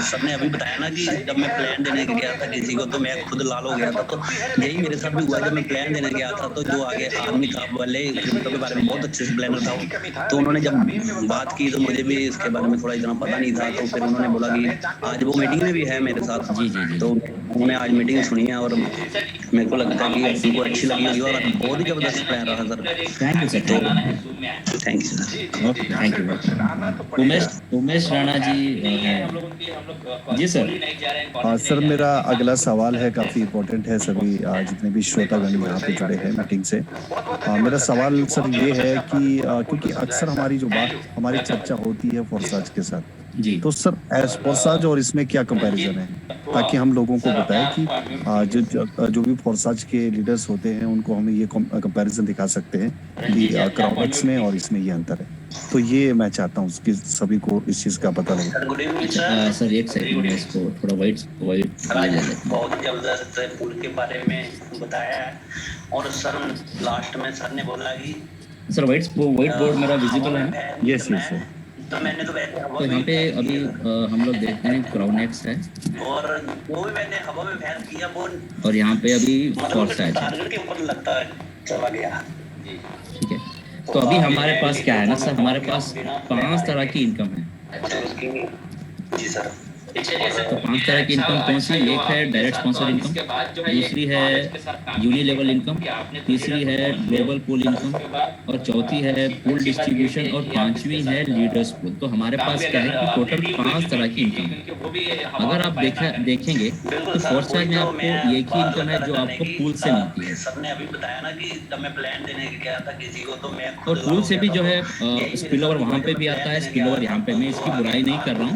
सर ने अभी बताया ना कि जब मैं प्लान देने गया था किसी को तो मैं खुद लाल हो गया था। तो यही मेरे साथ भी हुआ, जब मैं प्लान देने गया था तो जो आगे आर्मी था वाले क्रिप्टो के बारे में बहुत अच्छे से प्लानर था, तो उन्होंने जब बात की तो मुझे भी इसके बारे में थोड़ा इतना पता नहीं था। तो फिर उन्होंने बोला कि आज वो मीटिंग में भी है मेरे साथ। जी। तो उन्होंने आज मीटिंग सुनी है और मेरे को लगता है कि उनको अच्छी लगी होगी और बहुत ही जबरदस्त प्लान रहा sir. Thank you sir. Thank you sir. Thank you. Umesh Rana ji sir. हाँ सर, मेरा अगला सवाल है, काफ़ी इम्पोर्टेंट है। सभी जितने भी श्रोतागण यहाँ पे जुड़े हैं मीटिंग से, मेरा सवाल सर ये है कि क्योंकि अक्सर हमारी चर्चा होती है फोर्साज के साथ जी, तो सर एज फोर्साज और इसमें क्या कंपैरिजन है, ताकि हम लोगों को बताएं कि जो भी फोर्साज के लीडर्स होते हैं उनको हम ये कंपैरिजन दिखा सकते हैं कि क्राउनेक्स में और इसमें ये अंतर है। तो ये मैं चाहता हूँ कि सभी को इस चीज़ का पता लगे। सर एक सेकंड में इसको थोड़ा वाइट बहुत जबरदस्त पुल के बारे में बताया है। और सर लास्ट में सर ने बोला कि सर वाइट बोर्ड मेरा विजिबल है। Yes sir. तो मैंने तो यहाँ पे अभी हम लोग देखते हैं क्राउनेक्स है और वो भी मैंने हवा में फायर किया वो, और यहाँ पे अभी फोर्साज है। टारगेट के ऊपर लगता है चला गया। ठीक है, तो अभी हमारे पास क्या है ना सर, हमारे पास 5 तरह की इनकम है। जी सर। तो 5 तरह की इनकम कौन सी? एक है डायरेक्ट स्पॉन्सर इनकम, दूसरी है यूनि लेवल इनकम, तीसरी है ग्लोबल पूल इनकम, और चौथी है पूल डिस्ट्रीब्यूशन, और 5वीं है लीडर्स पूल। तो हमारे पास क्या है कि टोटल 5 तरह की इनकम है। अगर आप देखेंगे तो फोर्साज में आपको एक ही इनकम है जो आपको पूल से मिलती है। सर ने अभी बताया ना कि जब मैं प्लान देने गया था किसी को तो मैं और पूल से भी जो है स्पिल ओवर वहाँ पे भी आता है, स्पिल ओवर यहाँ पे। मैं इसकी बुराई नहीं कर रहा हूँ।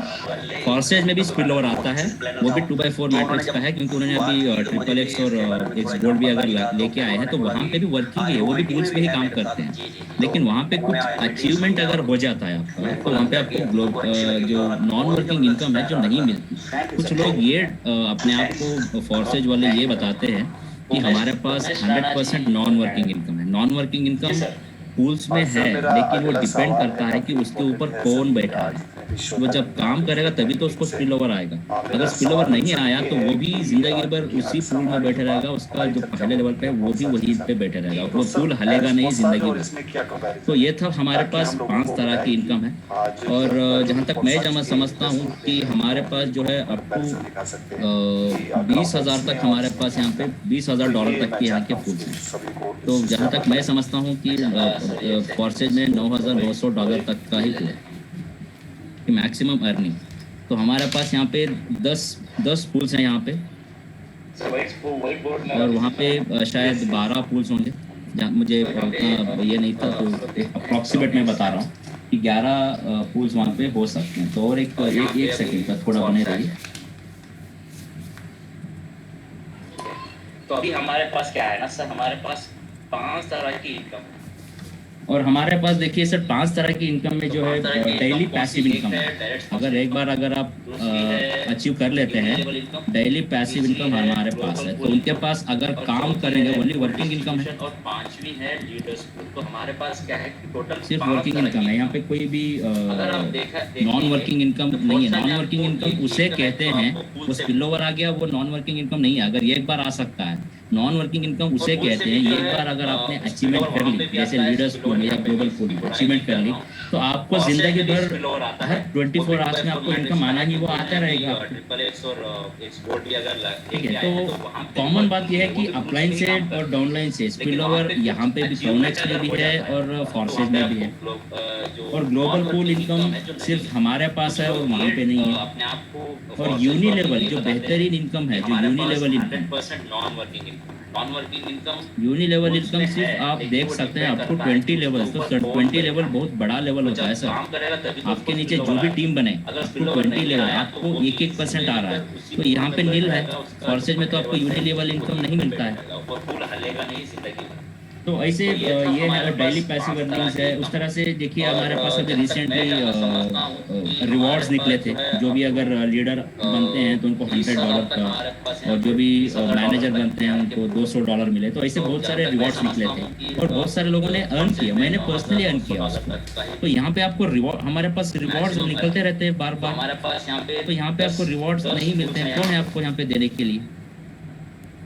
फोर्सेज में भी स्पिल ओवर आता है, वो भी 2/4 मैट्रिक्स का है, क्योंकि उन्होंने अभी XXX और एक्स गोल्ड भी अगर लेके आए हैं तो वहाँ पे भी वर्किंग है, वो भी पूल्स पे ही काम करते हैं। लेकिन वहाँ पे कुछ अचीवमेंट अगर हो जाता है आपका तो वहाँ पे आपको जो नॉन वर्किंग इनकम है जो नहीं मिलती। कुछ लोग ये अपने आप को फोर्सेज वाले ये बताते हैं कि हमारे पास 100% नॉन वर्किंग इनकम है। नॉन वर्किंग इनकम पूल्स में है, लेकिन वो डिपेंड करता है कि उसके ऊपर कौन बैठा है। वो जब काम करेगा तभी तो उसको स्पिल ओवर आएगा। अगर स्पिल ओवर नहीं आया तो वो भी जिंदगी भर उसी पूल में बैठे रहेगा, उसका जो पहले लेवल पे है वो भी वहीं पे बैठे रहेगा, वो पूल हलेगा नहीं जिंदगी भर। तो ये था हमारे पास 5 तरह की इनकम है। और जहाँ तक मैं समझता हूँ कि हमारे पास जो है अप टू 20,000 तक हमारे पास यहाँ पे $20,000 तक के यहाँ के पूल हैं। तो जहाँ तक मैं समझता हूँ कि फोर्सेज में $9,900 तक का ही पूल है मैक्सिमम अर्निंग। तो हमारे पास यहाँ पे 10 पूल्स हैं यहाँ पे, और वहाँ पे शायद 12 पूल्स होंगे। मुझे उतना ये नहीं था, तो अप्रॉक्सीमेट मैं बता रहा हूँ कि 11 पूल्स वहाँ पे हो सकते हैं। तो और एक सेकंड का थोड़ा बने रहिए। तो अभी हमारे पास क्या है ना सर, हमारे पास 5 तरह की इनकम है। और हमारे पास देखिए सर 5 तरह की इनकम में जो है डेली पैसिव इनकम है। अगर आप अचीव कर लेते हैं डेली पैसिव इनकम हमारे पास है, तो उनके पास अगर काम करेंगे ओनली वर्किंग इनकम है। और 5वीं है लीडर्स पूल। तो हमारे पास क्या है कि टोटल सिर्फ वर्किंग इनकम है, यहाँ पे कोई भी नॉन वर्किंग इनकम नहीं है। नॉन वर्किंग इनकम उसे कहते हैं, वो स्पिल ओवर आ गया वो नॉन वर्किंग इनकम नहीं है। अगर ये एक बार आ सकता है, नॉन वर्किंग इनकम उसे कहते हैं एक बार अगर आपने अचीवमेंट कर ली, जैसे लीडर्स पूल या ग्लोबल पूल अचीवमेंट कर ली, तो आपको जिंदगी भर हर 24 आवर्स में आपको इनकम आना ही वो आता रहेगा। ठीक है, तो कॉमन बात यह है कि अपलाइन से और डाउनलाइन से स्पिल ओवर यहाँ पे भी क्राउनेक्स में भी है और फोर्सेज में भी है। और ग्लोबल पूल इनकम सिर्फ हमारे पास है और वहाँ पे नहीं है। और यूनि लेवल जो बेहतरीन इनकम है, जो uni level income non working income unilevel income सिर्फ आप देख सकते हैं अप टू 20 लेवल, तो सर 20 लेवल बहुत बड़ा लेवल होता है सर। आपके नीचे जो भी टीम बने अप टू 20 लेवल आपको 1% आ रहा है, तो यहाँ पे नील है। फॉर्सेज में तो आपको यूनिलेवल इनकम नहीं मिलता है। फूल हलेगा नहीं जिंदगी में। तो ऐसे ये है, और डेली पैसिव अर्निंग्स है। उस तरह से देखिए हमारे पास अभी रिसेंटली रिवॉर्ड्स निकले थे। जो भी अगर लीडर बनते हैं तो उनको $100 का, और जो भी मैनेजर बनते हैं उनको $200 मिले। तो ऐसे बहुत सारे रिवॉर्ड्स निकले थे और बहुत सारे लोगों ने अर्न किया। मैंने पर्सनली अर्न किया उसको। तो यहाँ पे आपको रिवॉर्ड, हमारे पास रिवॉर्ड्स निकलते रहते हैं बार बार। हमारे पास यहाँ पे तो यहाँ पे आपको रिवॉर्ड्स नहीं मिलते हैं। कौन है आपको यहाँ पे देने के लिए?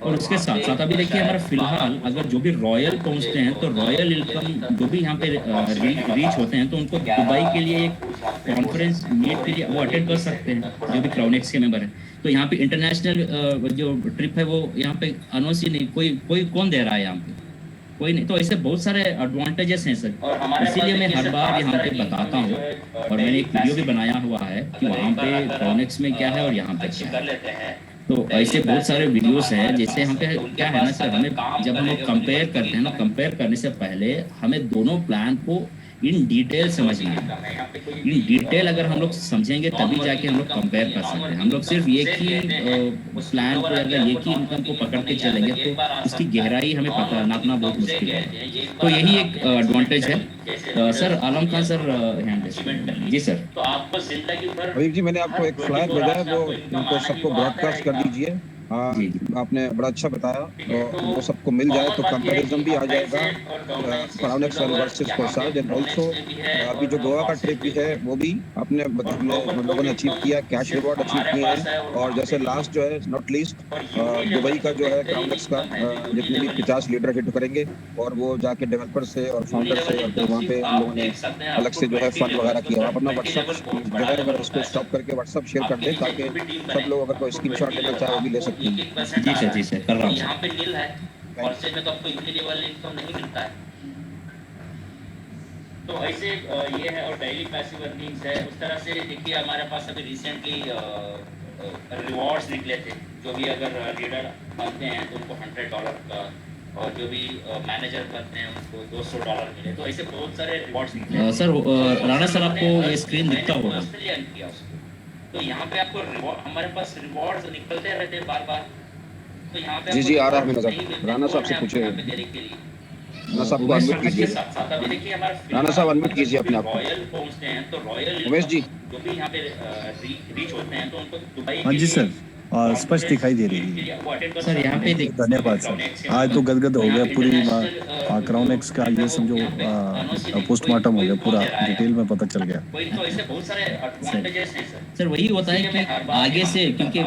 और उसके साथ साथ अभी देखिए हमारा फिलहाल अगर जो भी रॉयल पहुंचते हैं तो रॉयल इनकम जो भी यहाँ पे रीच होते हैं तो उनको दुबई के लिए एक कॉन्फ्रेंस मीट के लिए वो अटेंड कर सकते हैं, जो भी क्राउनेक्स के मेंबर हैं। तो यहाँ पे इंटरनेशनल जो ट्रिप है वो यहाँ पे अनाउंस ही नहीं, कोई कौन दे रहा है यहाँ पे? कोई नहीं। तो ऐसे बहुत सारे एडवांटेजेस हैं सर। इसीलिए मैं हर बार यहाँ पे बताता हूँ, और मैंने एक वीडियो भी बनाया हुआ है कि वहाँ पे क्राउनेक्स में क्या है और यहाँ पे क्या है। तो ऐसे बहुत सारे वीडियोस हैं। जैसे हम पे क्या है ना सर, हमें जब हम लोग कंपेयर करते हैं ना, कंपेयर करने से पहले हमें दोनों प्लान को इन डिटेल समझना है। इन डिटेल अगर हम लोग समझेंगे तभी जाके हम लोग कंपेयर कर सकते हैं। हम लोग सिर्फ एक ही प्लान को, अगर एक ही इनकम को पकड़ के चलेंगे तो उसकी गहराई हमें पता नापना बहुत मुश्किल है। तो यही एक एडवांटेज है। सर आलम खान सर जी सर। तो आपको जिंदगी भर अभी जी मैंने आपको एक फ्लायर भेजा है, वो उनको सबको ब्रॉडकास्ट कर दीजिए। आपने बड़ा अच्छा बताया, तो वो सबको मिल जाए तो कंपैरिजन भी आ जाएगा क्राउनेक्स वर्सेस कोर्साज। एंड ऑल्सो अभी जो गोवा का ट्रिप भी है वो भी आपने हम लोगों ने अचीव किया, कैश रिवॉर्ड अचीव किए हैं। और जैसे लास्ट जो है नॉट लीस्ट दुबई का जो है क्राउनेक्स का जितने भी 50 लीडर हिट करेंगे और वो जाके डेवलपर से और फाउंडर से, और फिर वहाँ पे हम लोगों ने अलग से जो है फंड वगैरह किया। आप अपना व्हाट्सअप जो है अगर उसको स्टॉप करके व्हाट्सअप शेयर कर दें ताकि सब लोग अगर कोई स्क्रीनशॉट लेना चाहे वो भी ले सकते हैं। जी सर कर रहा हूँ। यहाँ पे नील है, फॉर्सेज में तो आपको यूनिलेवल इनकम नहीं मिलता है। तो ऐसे ये है, और डेली पैसिव अर्निंग्स है। उस तरह से देखिए हमारे पास अभी रिसेंटली रिवॉर्ड्स निकले थे। जो भी अगर लीडर बनते हैं तो उनको $100 का, और जो भी मैनेजर बनते हैं उनको $200 मिले। तो ऐसे बहुत सारे रिवॉर्ड्स निकले। सर राणा सर आपको ये स्क्रीन दिखता होगा। तो यहाँ पे आपको हमारे पास रिवॉर्ड्स निकलते रहते हैं बार बार। तो यहाँ पे जी आ रहा है नजर। राणा साहब से पूछे, राणा साहब को अनम्यूट कीजिए। राणा साहब अनम्यूट कीजिए अपने आप को। रॉयल पहुंचते हैं तो रॉयल उमेश जी जो भी यहाँ पे रीच होते हैं तो उनको दुबई हाँ जी सर, स्पष्ट दिखाई दे रही है सर। यहाँ पे धन्यवाद सर। आज तो गदगद हो गया पूरी क्राउनेक्स का, ये समझो पोस्टमार्टम हो गया, पूरा डिटेल में पता चल गया। तो ऐसे बहुत सारे एडवांटेजेस हैं सर। वही होता है कि आगे से, क्योंकि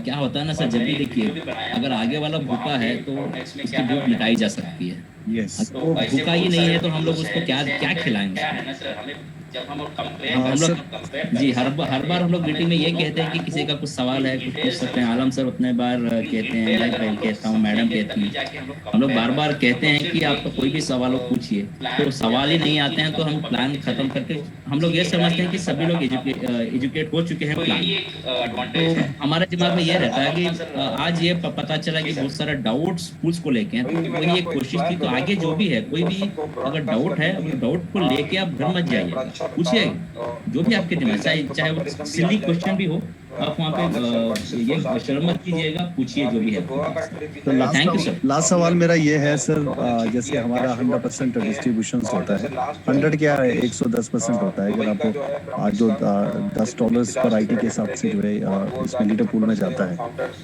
क्या होता है ना सर, जब भी देखिए अगर आगे वाला भूखा है तो उसकी भूख मिटाई जा सकती है। यस, तो भूखा ही नहीं है तो हम लोग उसको क्या खिलाएंगे? जब हम लोग हम लोग जी हर बार हम लोग मीटिंग में ये कहते हैं कि किसी का कुछ सवाल है, कुछ पूछ सकते हैं। आलम सर उतने बार कहते हैं, मैं पहले कहता हूँ, मैडम कहती है। हम लोग बार बार कहते हैं कि आपको कोई भी सवाल हो पूछिए, तो सवाल ही नहीं आते हैं तो हम प्लान खत्म करके हम लोग ये समझते हैं कि सभी लोग एजुकेट हो चुके हैं प्लान। तो हमारे दिमाग में ये रहता है कि आज ये पता चला कि बहुत सारा डाउट्स स्कूल्स को लेके हैं, तो वही एक कोशिश थी। तो आगे जो भी है, कोई भी अगर डाउट है, डाउट को लेके आप घर मत जाइए, पूछिए जो भी आपके दिमाग, चाहे वो सिली क्वेश्चन भी हो, आप वहाँ पे ये शर्म मत कीजिएगा, पूछिए जो भी है। तो थैंक यू सर। लास्ट सवाल मेरा ये है सर, जैसे हमारा 100% डिस्ट्रीब्यूशन होता है, 100 क्या है 110% होता है। अगर आपको जो $10 पर IT के हिसाब से जो है इसमें लीडर पूल में जाता है,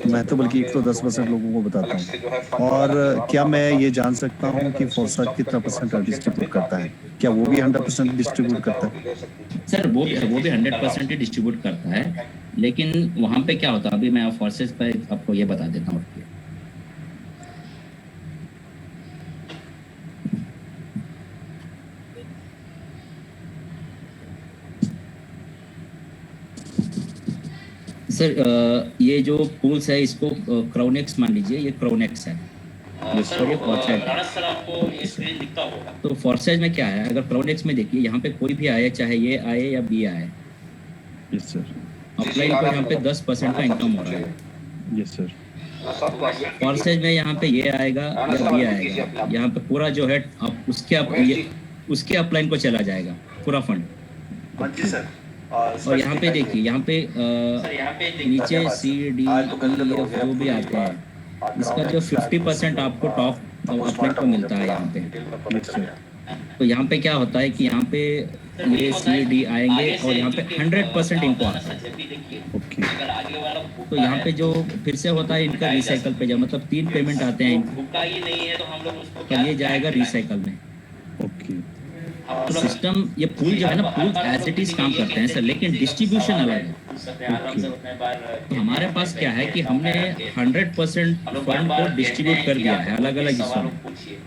तो मैं तो बल्कि 110% लोगों को बताता हूँ। और क्या मैं ये जान सकता हूँ कि फोर्सा कितना परसेंट डिस्ट्रीब्यूट करता है? क्या वो भी 100% डिस्ट्रीब्यूट करता है? सर वो भी 100% ही डिस्ट्रीब्यूट करता है, लेकिन वहाँ पे क्या होता है, अभी मैं फोर्सेस पे आपको ये बता देता हूँ। सर ये जो पूल्स है इसको क्राउनेक्स मान लीजिए, ये क्राउनेक्स है। सर ये सर आपको ये स्क्रीन दिखता होगा। तो फोर्सेज में क्या है, अगर क्राउनेक्स में देखिए, यहाँ पे कोई भी आए, चाहे ये आए या बी आए, यस सर, अपलाइन को यहाँ पे 10% का इनकम हो रहा है। Yes sir. फॉर्सेज में यहाँ पे ये आएगा या ये आएगा, यहाँ पे पूरा जो है आप उसके अपलाइन को चला जाएगा पूरा फंड। जी सर। और यहाँ पे देखिए, यहाँ पे नीचे CDEF जो भी आते हैं, इसका जो 50% आपको टॉप अपलाइन को मिलता है यहाँ पे। तो यहाँ पे क्या होता है कि यहाँ पे ये CD आएंगे और यहाँ पे 100% इनको आता है। ओके। तो यहाँ पे जो फिर से होता है इनका रिसाइकल पे, मतलब 3 पेमेंट आते हैं इनको, तो ये जाएगा रिसाइकल में। ओके। सिस्टम ये पूल जो है ना, पूल एज इट इज काम करते हैं सर, लेकिन डिस्ट्रीब्यूशन अलग है। तो हमारे पास क्या है कि हमने 100% फंड को डिस्ट्रीब्यूट कर दिया है अलग अलग हिस्सों में।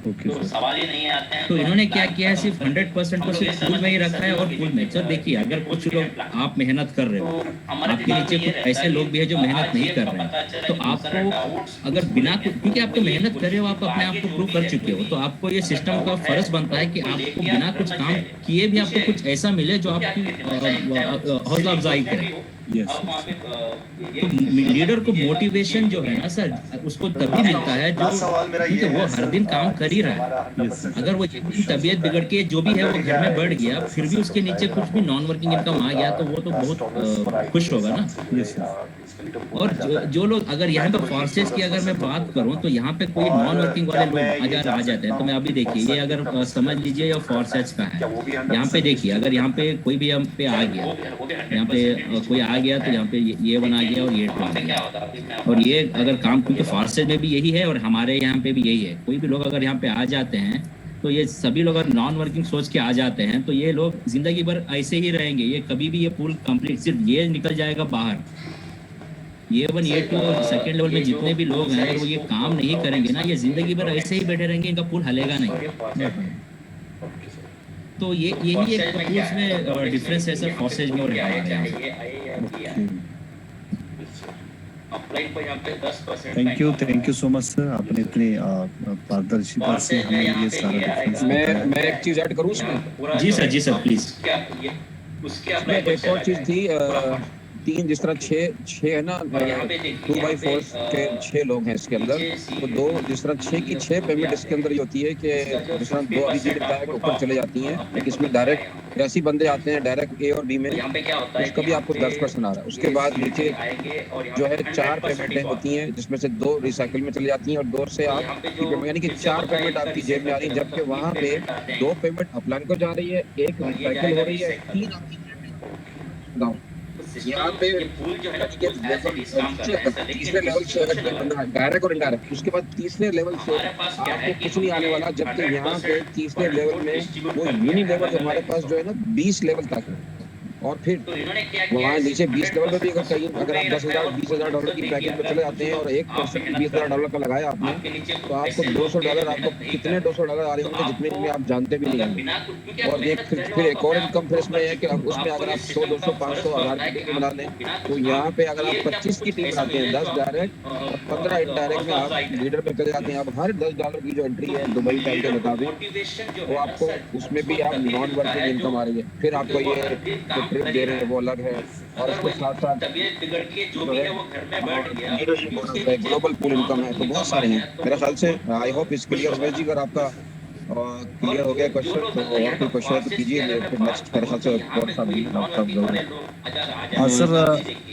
Okay sir. तो इन्होंने क्या किया है, सिर्फ 100% को सिर्फ पूल में ही रखा है। और पूल में सर देखिए, अगर कुछ लोग आप मेहनत कर रहे हो, आपके नीचे कुछ ऐसे लोग भी है जो मेहनत नहीं कर रहे हैं, तो आपको अगर बिना, क्योंकि आप तो मेहनत कर रहे हो, आप अपने आप को प्रूव कर चुके हो, तो आपको ये सिस्टम का फर्ज बनता है कि आपको बिना कुछ काम किए भी आपको कुछ ऐसा मिले जो आपकी हौसला अफजाई करे। यस। तो लीडर को मोटिवेशन जो है ना सर, उसको तभी मिलता है जो, क्योंकि वो हर दिन काम कर ही रहा है। अगर वो तबीयत बिगड़ के जो भी है वो घर में बढ़ गया, फिर भी उसके नीचे कुछ भी नॉन वर्किंग इनकम आ गया, तो वो तो बहुत खुश होगा ना। Yes sir. और जो लोग, अगर यहाँ पे फोर्सेज की अगर मैं बात करूँ, तो यहाँ पे कोई नॉन वर्किंग वाले लोग अगर आ जाते हैं, तो मैं अभी देखिए, ये अगर समझ लीजिए ये फोर्सेज का है, यहाँ पे देखिए, अगर यहाँ पे कोई भी हम पे आ गया, यहाँ पे कोई आ गया, तो यहाँ पे ये बना गया और ये आ गया, और ये अगर काम, क्योंकि फोर्सेज में भी यही है और हमारे यहाँ पे भी यही है, कोई भी लोग अगर यहाँ पे आ जाते हैं, तो ये सभी लोग अगर नॉन वर्किंग सोच के आ जाते हैं, तो ये लोग जिंदगी भर ऐसे ही रहेंगे। ये कभी भी ये पूल कंप्लीट, सिर्फ ये निकल जाएगा बाहर। A1 A2 और सेकेंड लेवल में जितने भी लोग हैं, अगर वो ये काम नहीं करेंगे ना, ये जिंदगी भर ऐसे ही बैठे रहेंगे, इनका पूल हलेगा नहीं। तो ये यही एक पूल्स में डिफरेंस है सर, फोर्सेज में और thank you so much sir, आपने इतनी पारदर्शिता से हमें ये सारा डिफरेंस। मैं एक चीज ऐड करूं इसमें। जी सर प्लीज। इसमें एक और चीज थी, 3 जिस तरह 6 है ना, 2x4 के 6 लोग हैं इसके अंदर, तो 2 जिस तरह 6 की 6 पेमेंट इसके अंदर ये होती है कि जिस तरह 2 अभी जी बताया कि ऊपर चले जाती हैं, लेकिन इसमें डायरेक्ट 80 बंदे आते हैं डायरेक्ट A और B में, उसका भी आपको 10% आ रहा है। उसके बाद नीचे जो है 4 पेमेंटें होती हैं, जिसमें से 2 रिसाइकिल में चली जाती हैं और 2 से आपकी पेमेंट, यानी कि 4 पेमेंट आपकी जेब में आ रही है, जबकि वहाँ पे 2 पेमेंट अपलाइन को जा रही है, 1 रिसाइकिल हो रही है, 3 आपकी डाउन। यहाँ पे तीसरे लेवल से डायरेक्ट और इनडायरेक्ट, उसके बाद तीसरे लेवल से आपको कुछ नहीं आने वाला, जबकि यहाँ पे तीसरे लेवल में वो यूनी लेवल हमारे पास जो है ना 20 लेवल तक है, और फिर वहाँ नीचे 20 लेवल में भी अगर कहीं, अगर आप 10,000 $20,000 की पैकेज में चले जाते हैं और 1% $20,000 का लगाया आपने, तो आपको $200, आपको कितने $200 आ रहे होंगे जितने में आप जानते भी नहीं होंगे। और एक फिर एक और इनकम फिर इसमें है कि उसमें अगर आप 100, 200, 500, 1000 की टीम बना लें, तो यहाँ पे अगर आप 25 की टीम बनाते हैं, 10 डायरेक्ट और 15 इनडायरेक्ट में आप लीडर में चले जाते हैं, आप हर $10 की जो एंट्री है दुबई टाइम के मुताबिक, तो आपको उसमें भी आप नॉन वर्किंग इनकम आ रही है। फिर आपको ये ट्रिप दे रहे हैं वो अलग है, और इसके साथ साथ ग्लोबल पूल इनकम है, तो बहुत सारे हैं। मेरे ख्याल से आई होप इस क्लियर हो जी। अगर आपका क्लियर हो गया क्वेश्चन, तो और कोई क्वेश्चन तो कीजिए, फिर नेक्स्ट मेरे ख्याल से और सब। हाँ सर,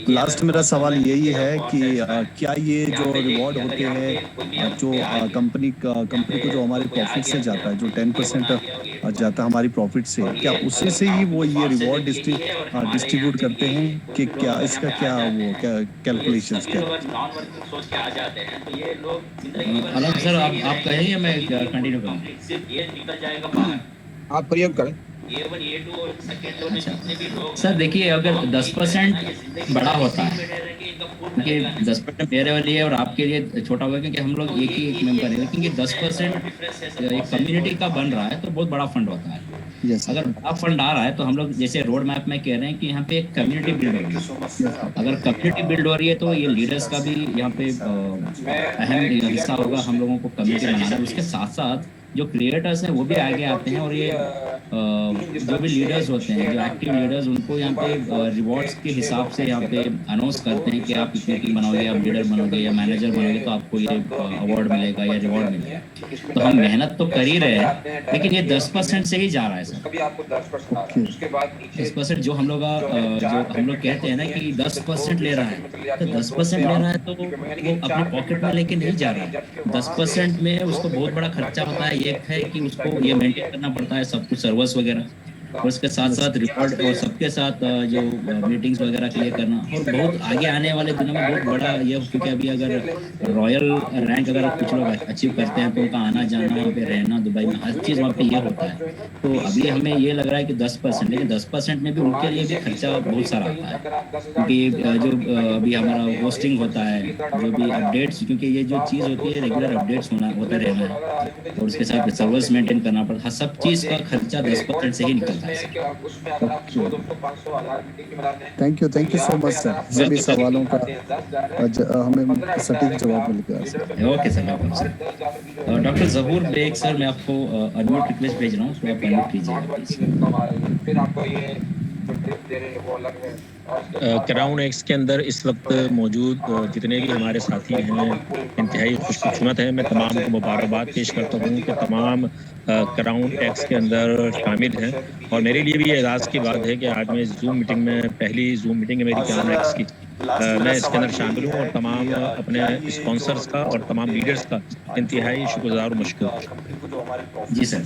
लास्ट मेरा सवाल यही है कि क्या ये जो रिवॉर्ड होते हैं जो कंपनी को जो हमारे प्रॉफिट से जाता है, जो 10% जाता है हमारी प्रॉफिट से, क्या उसी से ही वो ये रिवॉर्ड डिस्ट्रीब्यूट करते हैं कि क्या इसका क्या कैलकुलेशंस क्या? अलग सर आप कहेंगे, मैं कंटिन्यू करूँ? आप प्रयोग करें। सर देखिए, अगर 10% बड़ा होता है, क्योंकि 10% मेरे लिए और आपके लिए छोटा होगा, क्योंकि हम लोग एक मेंबर है, लेकिन ये 10% एक कम्युनिटी का बन रहा है, तो बहुत बड़ा फंड होता है। yes, अगर बड़ा फंड आ रहा है, तो हम लोग जैसे रोड मैप में कह रहे हैं कि यहाँ पे एक कम्युनिटी बिल्ड हो रही है। अगर कम्युनिटी बिल्ड हो रही है, तो ये लीडर्स का भी यहाँ पे अहम हिस्सा होगा हम लोगों को कम्युनिटी बनाना। उसके साथ साथ जो क्रिएटर्स हैं वो भी आगे आते हैं, और ये जो भी लीडर्स होते हैं, जो एक्टिव लीडर्स, उनको यहाँ पे रिवॉर्ड्स के हिसाब से यहाँ पे अनाउंस करते हैं कि आप इतनी टीम बनाओगे, आप लीडर बनोगे या मैनेजर बनोगे तो आपको ये अवार्ड मिलेगा या रिवॉर्ड मिलेगा। तो हम मेहनत तो कर ही रहे हैं, लेकिन ये 10% से ही जा रहा है सर। 10% जो हम लोग कहते हैं ना कि 10% ले रहा है, तो 10% ले रहा है तो वो अपने पॉकेट में लेके नहीं जा रहा है। 10% में उसको बहुत बड़ा खर्चा होता है। एक है कि उसको ये मेंटेन करना पड़ता है सब कुछ, सर्वर्स वगैरह, और उसके साथ साथ रिकॉर्ड और सबके साथ जो मीटिंग्स वगैरह के लिए करना, और बहुत आगे आने वाले दिनों में बहुत बड़ा ये, क्योंकि अभी अगर रॉयल रैंक अगर कुछ लोग अचीव करते हैं तो उनका आना जाना, वहाँ पे रहना, दुबई में हर चीज़ वहाँ पे ये होता है। तो अभी हमें ये लग रहा है कि 10%, लेकिन 10% में भी उनके लिए भी खर्चा बहुत सारा आता है, क्योंकि जो अभी हमारा होस्टिंग होता है, जो भी अपडेट्स, क्योंकि ये जो चीज़ होती है रेगुलर अपडेट्स होता रहना है, और उसके साथ सर्वर्स मेंटेन करना पड़ता है, सब चीज़ का खर्चा 10% से ही निकलता है। Thank you so much sir, सभी सवालों का हमें सटीक जवाब मिल गया। ओके सर, डॉक्टर जहूर बेग सर, मैं आपको अनम्यूट रिक्वेस्ट भेज रहा हूँ, उसको आप अनम्यूट कीजिएगा। क्राउन एक्स के अंदर इस वक्त मौजूद जितने भी हमारे साथी हैं इंतहाई खुशकिस्मत हैं। मैं तमाम को मुबारकबाद पेश करता हूँ कि तमाम क्राउन एक्स के अंदर शामिल हैं, और मेरे लिए भी ये एजाज़ की बात है कि आज मैं जूम मीटिंग में, पहली जूम मीटिंग है मेरी क्राउन एक्स की, मैं इसके अंदर शामिल हूँ, और तमाम अपने स्पॉन्सर्स का और तमाम लीडर्स का इंतहाई शुक्रगुज़ार और मशकूर। जी सर,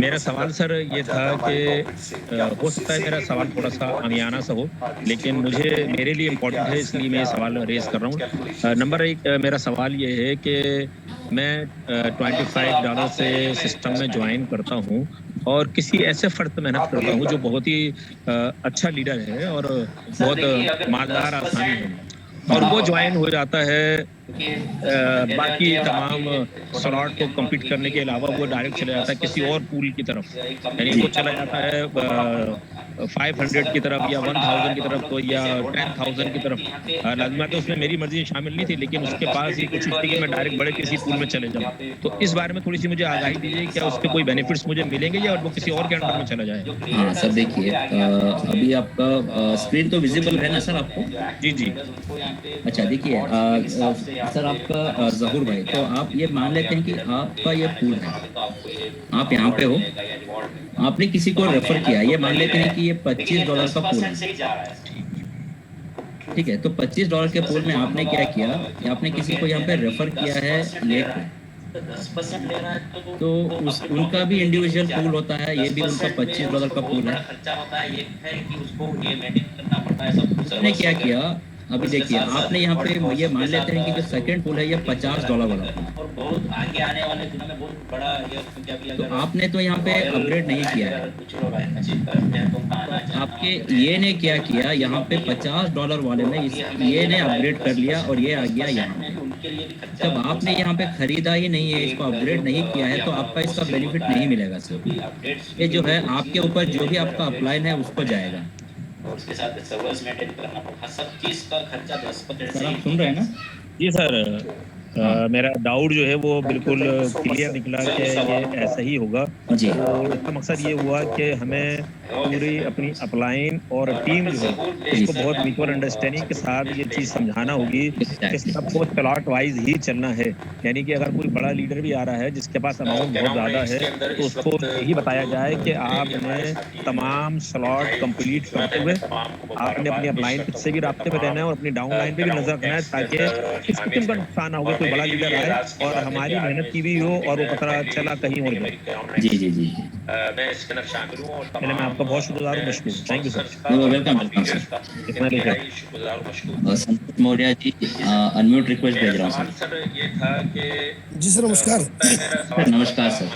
मेरा सवाल सर ये था कि हो सकता है मेरा सवाल थोड़ा सा आमियाना सा हो, लेकिन मेरे लिए इम्पोर्टेंट है, इसलिए मैं ये सवाल रेज़ कर रहा हूँ। नंबर 1 मेरा सवाल ये है कि मैं $25 से सिस्टम में ज्वाइन करता हूँ, और किसी ऐसे फर्द पे मेहनत करता हूँ जो बहुत ही अच्छा लीडर है और बहुत मालदार आसानी है, और वो ज्वाइन हो जाता है। बाकी तमाम स्लॉट को कंप्लीट करने के अलावा वो डायरेक्ट चला जाता है किसी और पूल की तरफ, यानी वो चला जाता है 500 की तरफ या 1000 की तरफ, तो या 10,000 की तरफ। लाजमा तो उसमें मेरी मर्जी शामिल नहीं थी, लेकिन उसके पास ही कुछ थी कि मैं डायरेक्ट बड़े किसी पूल में चले जाऊँ। तो इस बारे में थोड़ी सी मुझे आगाही दीजिए, क्या उसके कोई बेनिफिट्स मुझे मिलेंगे या वो किसी और के अंडर में चला जाए? हाँ सर, देखिए अभी आपका स्क्रीन तो विजिबल है ना सर आपको? जी। अच्छा, देखिए सर, आपका जहूर भाई, तो आप ये मान लेते हैं कि आपका ये पूल है, आप यहाँ पे हो, आपने किसी को रेफर किया, ये मान लेते हैं कि ये $25 का पूल है, ठीक है? तो $25 के पूल में आपने क्या किया, आपने किसी को यहाँ पे रेफर किया है लेक में, 10% ले रहा है तो उनका भी इंडिविजुअल पूल होता है, ये भी उनका $25 का पूल है। आपने क्या किया, अभी देखिए आपने यहाँ पे ये मान लेते हैं कि जो सेकंड पूल है ये $50 वाला है, और बहुत आगे आने वाले दिनों में बहुत बड़ा ये, क्योंकि अभी तो आपने तो यहाँ पे अपग्रेड नहीं किया है, आपके ये ने क्या किया, यहाँ पे $50 वाले में ये ने अपग्रेड कर लिया और ये आ गया यहाँ। जब आपने यहाँ पे खरीदा ही नहीं है, इसको अपग्रेड नहीं किया है, तो आपका इसका बेनिफिट नहीं मिलेगा सर। ये जो है आपके ऊपर जो भी आपका अपलाइन है उसको जाएगा, और उसके साथ सर्वर्स मेंटेन करना पड़ता, सब चीज का खर्चा 10%। सर आप सुन रहे हैं ना? जी सर, मेरा डाउट जो है वो बिल्कुल क्लियर निकला कि ये ऐसा ही होगा। जी। तो इसका मकसद ये हुआ कि हमें पूरी अपनी अपलाइन और टीम जो है इसको बहुत म्यूचुअल अंडरस्टैंडिंग के साथ ये चीज़ समझाना होगी कि सबको स्लॉट वाइज ही चलना है, यानी कि अगर कोई बड़ा लीडर भी आ रहा है जिसके पास अमाउंट बहुत ज़्यादा है तो उसको यही बताया जाए कि आपने तमाम स्लॉट कंप्लीट करते हुए आपने अपनी अपलाइन से भी राब्ते में रहना है और अपनी डाउन लाइन पे भी नजर रखना है, ताकि किसी किस्म का नुकसान ना हो, कोई बड़ा लीडर आए और हमारी मेहनत की भी हो और वो पता चला कहीं और जाए। जी जी जी, मैं इसके अंदर शामिल हूं और मैं आपका बहुत शुक्रगुजार हूं, मशकूर। Thank you sir. Welcome sir. इतना लिखा शुक्रगुजार हूं, मशकूर। संतोष मौर्य जी, अनम्यूट रिक्वेस्ट भेज रहा हूं सर। ये था कि जी सर, नमस्कार। नमस्कार सर।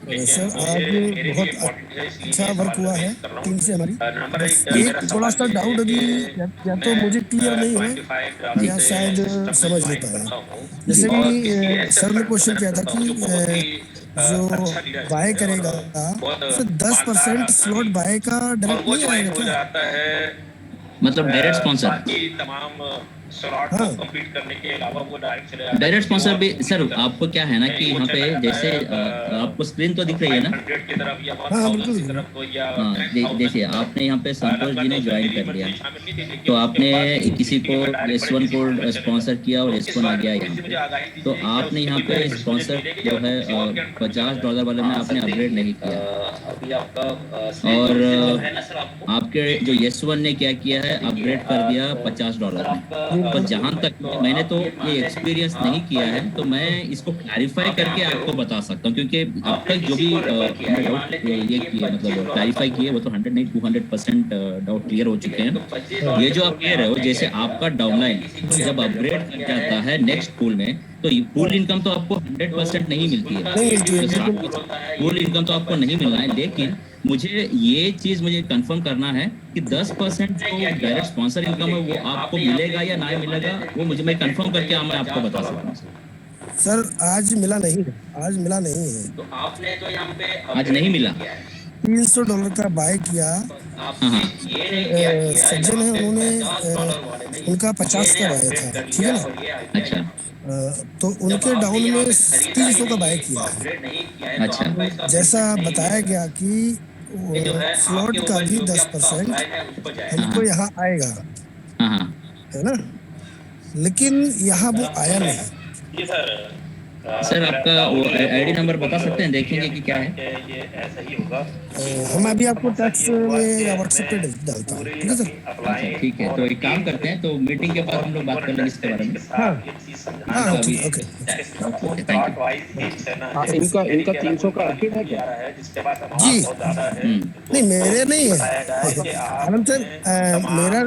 सर आज बहुत अच्छा वर्क हुआ है टीम से हमारी, बस एक थोड़ा सा डाउट अभी या तो मुझे क्लियर नहीं है या शायद समझ नहीं पाया। जैसे कि सर ने क्वेश्चन किया था कि जो बाय करेगा तो 10% स्लॉट बाय का डायरेक्ट नहीं आएगा क्या? मतलब डायरेक्ट स्पॉन्सर? स्लॉट हाँ। कंप्लीट करने के अलावा वो डायरेक्ट चले डायरेक्ट स्पॉन्सर भी सर आपको क्या है ना कि यहाँ पे जैसे आपको स्क्रीन तो दिख रही है ना? 500 की तरफ या हाँ, 1000 बिल्कुल। की तरफ या हाँ, 10,000 देखिए आपने यहाँ पे संतोष जी ने ज्वाइन कर लिया, शामिल नहीं थी, लेकिन तो उसके आपने बाद किसी को direct S1 को चले गए। स्पॉन्सर किया और S1 आ गया यहाँ मुझे पे, आगाही दीजिए तो कि आपने यहाँ उसके पे लिए स्पॉन्सर मिलेगी जो या है किसी और के $50 वाले में आपने अपग्रेड नहीं किया। अभी आपका और है ना सर आपको आपके जो S1 ने क्या किया है, अपग्रेड कर दिया $50 में। पर जहाँ तक मैंने तो ये एक्सपीरियंस नहीं किया है, तो मैं इसको क्लैरिफाई करके आपको बता सकता हूँ, क्योंकि अब तक जो भी ये किए मतलब क्लैरिफाई किए वो तो 100 नहीं 200% डाउट क्लियर हो चुके हैं। ये जो आप कह रहे हो, जैसे आपका डाउनलाइन जब अपग्रेड कर जाता है नेक्स्ट पूल में, तो फुल इनकम तो आपको 100% नहीं मिलती है, नहीं मिलती है, फुल इनकम तो आपको नहीं मिलना है। लेकिन मुझे ये चीज मुझे कंफर्म करना है कि 10% जो डायरेक्ट स्पॉन्सर इनकम है वो आपको मिलेगा या नहीं मिलेगा, वो मुझे मैं कंफर्म करके मैं आपको बता सकता हूँ। सर आज मिला नहीं है, आज मिला नहीं है। तो आपने तो यहाँ पे आज नहीं मिला। $300 का बाय किया। हाँ सज्जन है, उन्होंने उनका 50 का बाय था, ठीक है ना। अच्छा तो उनके डाउन में 300 का बाय किया है। अच्छा जैसा बताया गया कि स्लॉट का भी 10% हमको यहाँ आएगा, हाँ हाँ है ना, लेकिन यहाँ वो आया नहीं। जी सर सर आपका वो आईडी नंबर बता सकते हैं, देखेंगे कि क्या है। ये ऐसा ही होगा। हम अभी आपको टेक्स्ट में या व्हाट्सएप पे डालता हूँ, ठीक है सर। अच्छा ठीक है, तो एक काम करते हैं, तो मीटिंग के बाद हम लोग बात कर लेंगे इसके बारे में। हाँ ओके ओके। Thank you. इनका 300 का रखी है क्या? जी नहीं, मेरे नहीं है आनंद सर,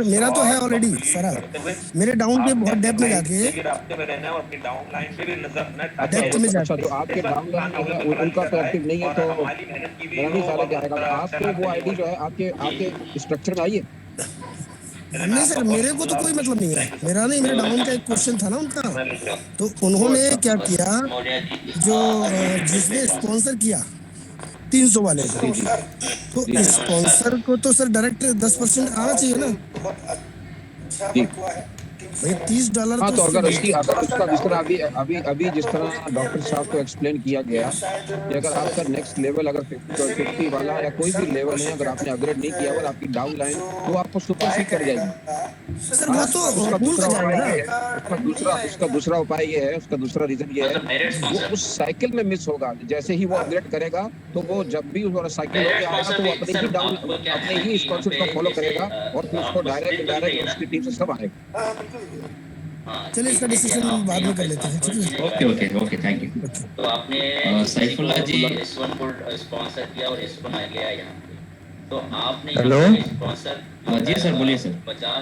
मेरा तो है ऑलरेडी सारा। मेरे डाउन पे बहुत डेप्थ में जाके डेप्थ में अच्छा, जाके तो आपके डाउनलाइन जो है उनका तो एक्टिव नहीं है, तो मेरा नहीं सारा क्या आएगा। आपको वो आईडी जो है आपके स्ट्रक्चर में आई है? नहीं सर, मेरे को तो कोई मतलब नहीं है, मेरा नहीं। मेरे डाउन का एक क्वेश्चन था ना उनका, तो उन्होंने क्या किया, जो जिसने स्पॉन्सर किया 300 वाले को, तो स्पॉन्सर को तो सर डायरेक्ट 10% आना चाहिए ना भाई। $30 हाँ, तो तो अगर उसका जिस तरह अभी जिस तरह डॉक्टर साहब को एक्सप्लेन किया गया कि अगर आपका नेक्स्ट लेवल अगर 50 वाला या कोई भी लेवल है, अगर आपने अपग्रेड नहीं किया और आपकी डाउन लाइन तो आपको सुपर सीड कर जाएगी। सर वो तो भूल का जाएगा ना। उसका दूसरा उपाय ये है, उसका दूसरा रीजन ये है, वो उस साइकिल में मिस होगा। जैसे ही वो अपग्रेड करेगा तो वो जब भी उस साइकिल हो गया तो वो अपने ही स्पॉन्सर को फॉलो करेगा और फिर उसको डायरेक्ट उसकी टीम से सब आएगा। चलिए इसका डिसीजन बाद में कर लेते हैं, ठीक है। Okay okay okay, thank you. तो आपने सैफुल्ला जी S1 को स्पॉन्सर किया और S1 आ गया यहाँ पे, तो आपने हेलो। स्पॉन्सर जी सर बोलिए सर।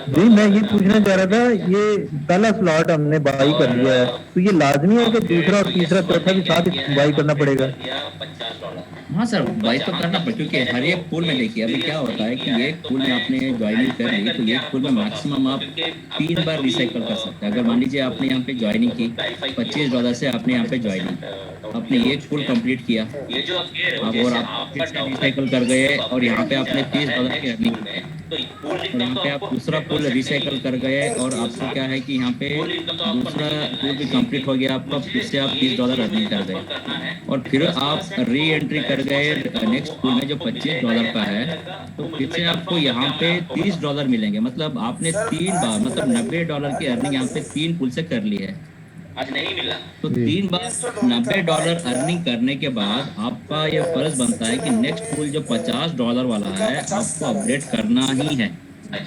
जी मैं ये पूछना चाह रहा था, ये पहला स्लॉट हमने बाई कर लिया है, तो ये लाजमी है कि दूसरा और तीसरा चौथा भी साथ बाई करना पड़ेगा? $50। हाँ सर, बाई तो करना पड़ेगा, क्योंकि हर एक पूल में देखिए अभी क्या होता है कि एक पूल में आपने ज्वाइनिंग कर ली तो एक पूल में मैक्सिमम आप 3 बार रिसाइकल कर सकते हैं। अगर मान लीजिए आपने यहाँ पे ज्वाइनिंग की $25 से, आपने यहाँ पे ज्वाइनिंग, आपने एक पूल कंप्लीट किया ये जो आप कह रहे हो, अब और आप फिर से रिसाइकल कर गए और यहाँ पे आपने $30 की अर्निंग की, और यहाँ पे आप दूसरा पूल रिसाइकल कर गए और आपको क्या है कि यहाँ पे दूसरा पूल भी कंप्लीट हो गया आपका, फिर से आप $30 अर्निंग कर गए और फिर आप री एंट्री कर गए नेक्स्ट पूल में जो $25 का है, तो फिर से आपको यहाँ पे $30 मिलेंगे। मतलब आपने 3 बार मतलब $90 की अर्निंग यहाँ पे 3 पूल से कर ली है। आज नहीं मिला तो 3 बार $90 अर्निंग करने के बाद आपका ये फर्ज बनता है कि नेक्स्ट पूल जो $50 वाला है आपको अपग्रेड करना ही है।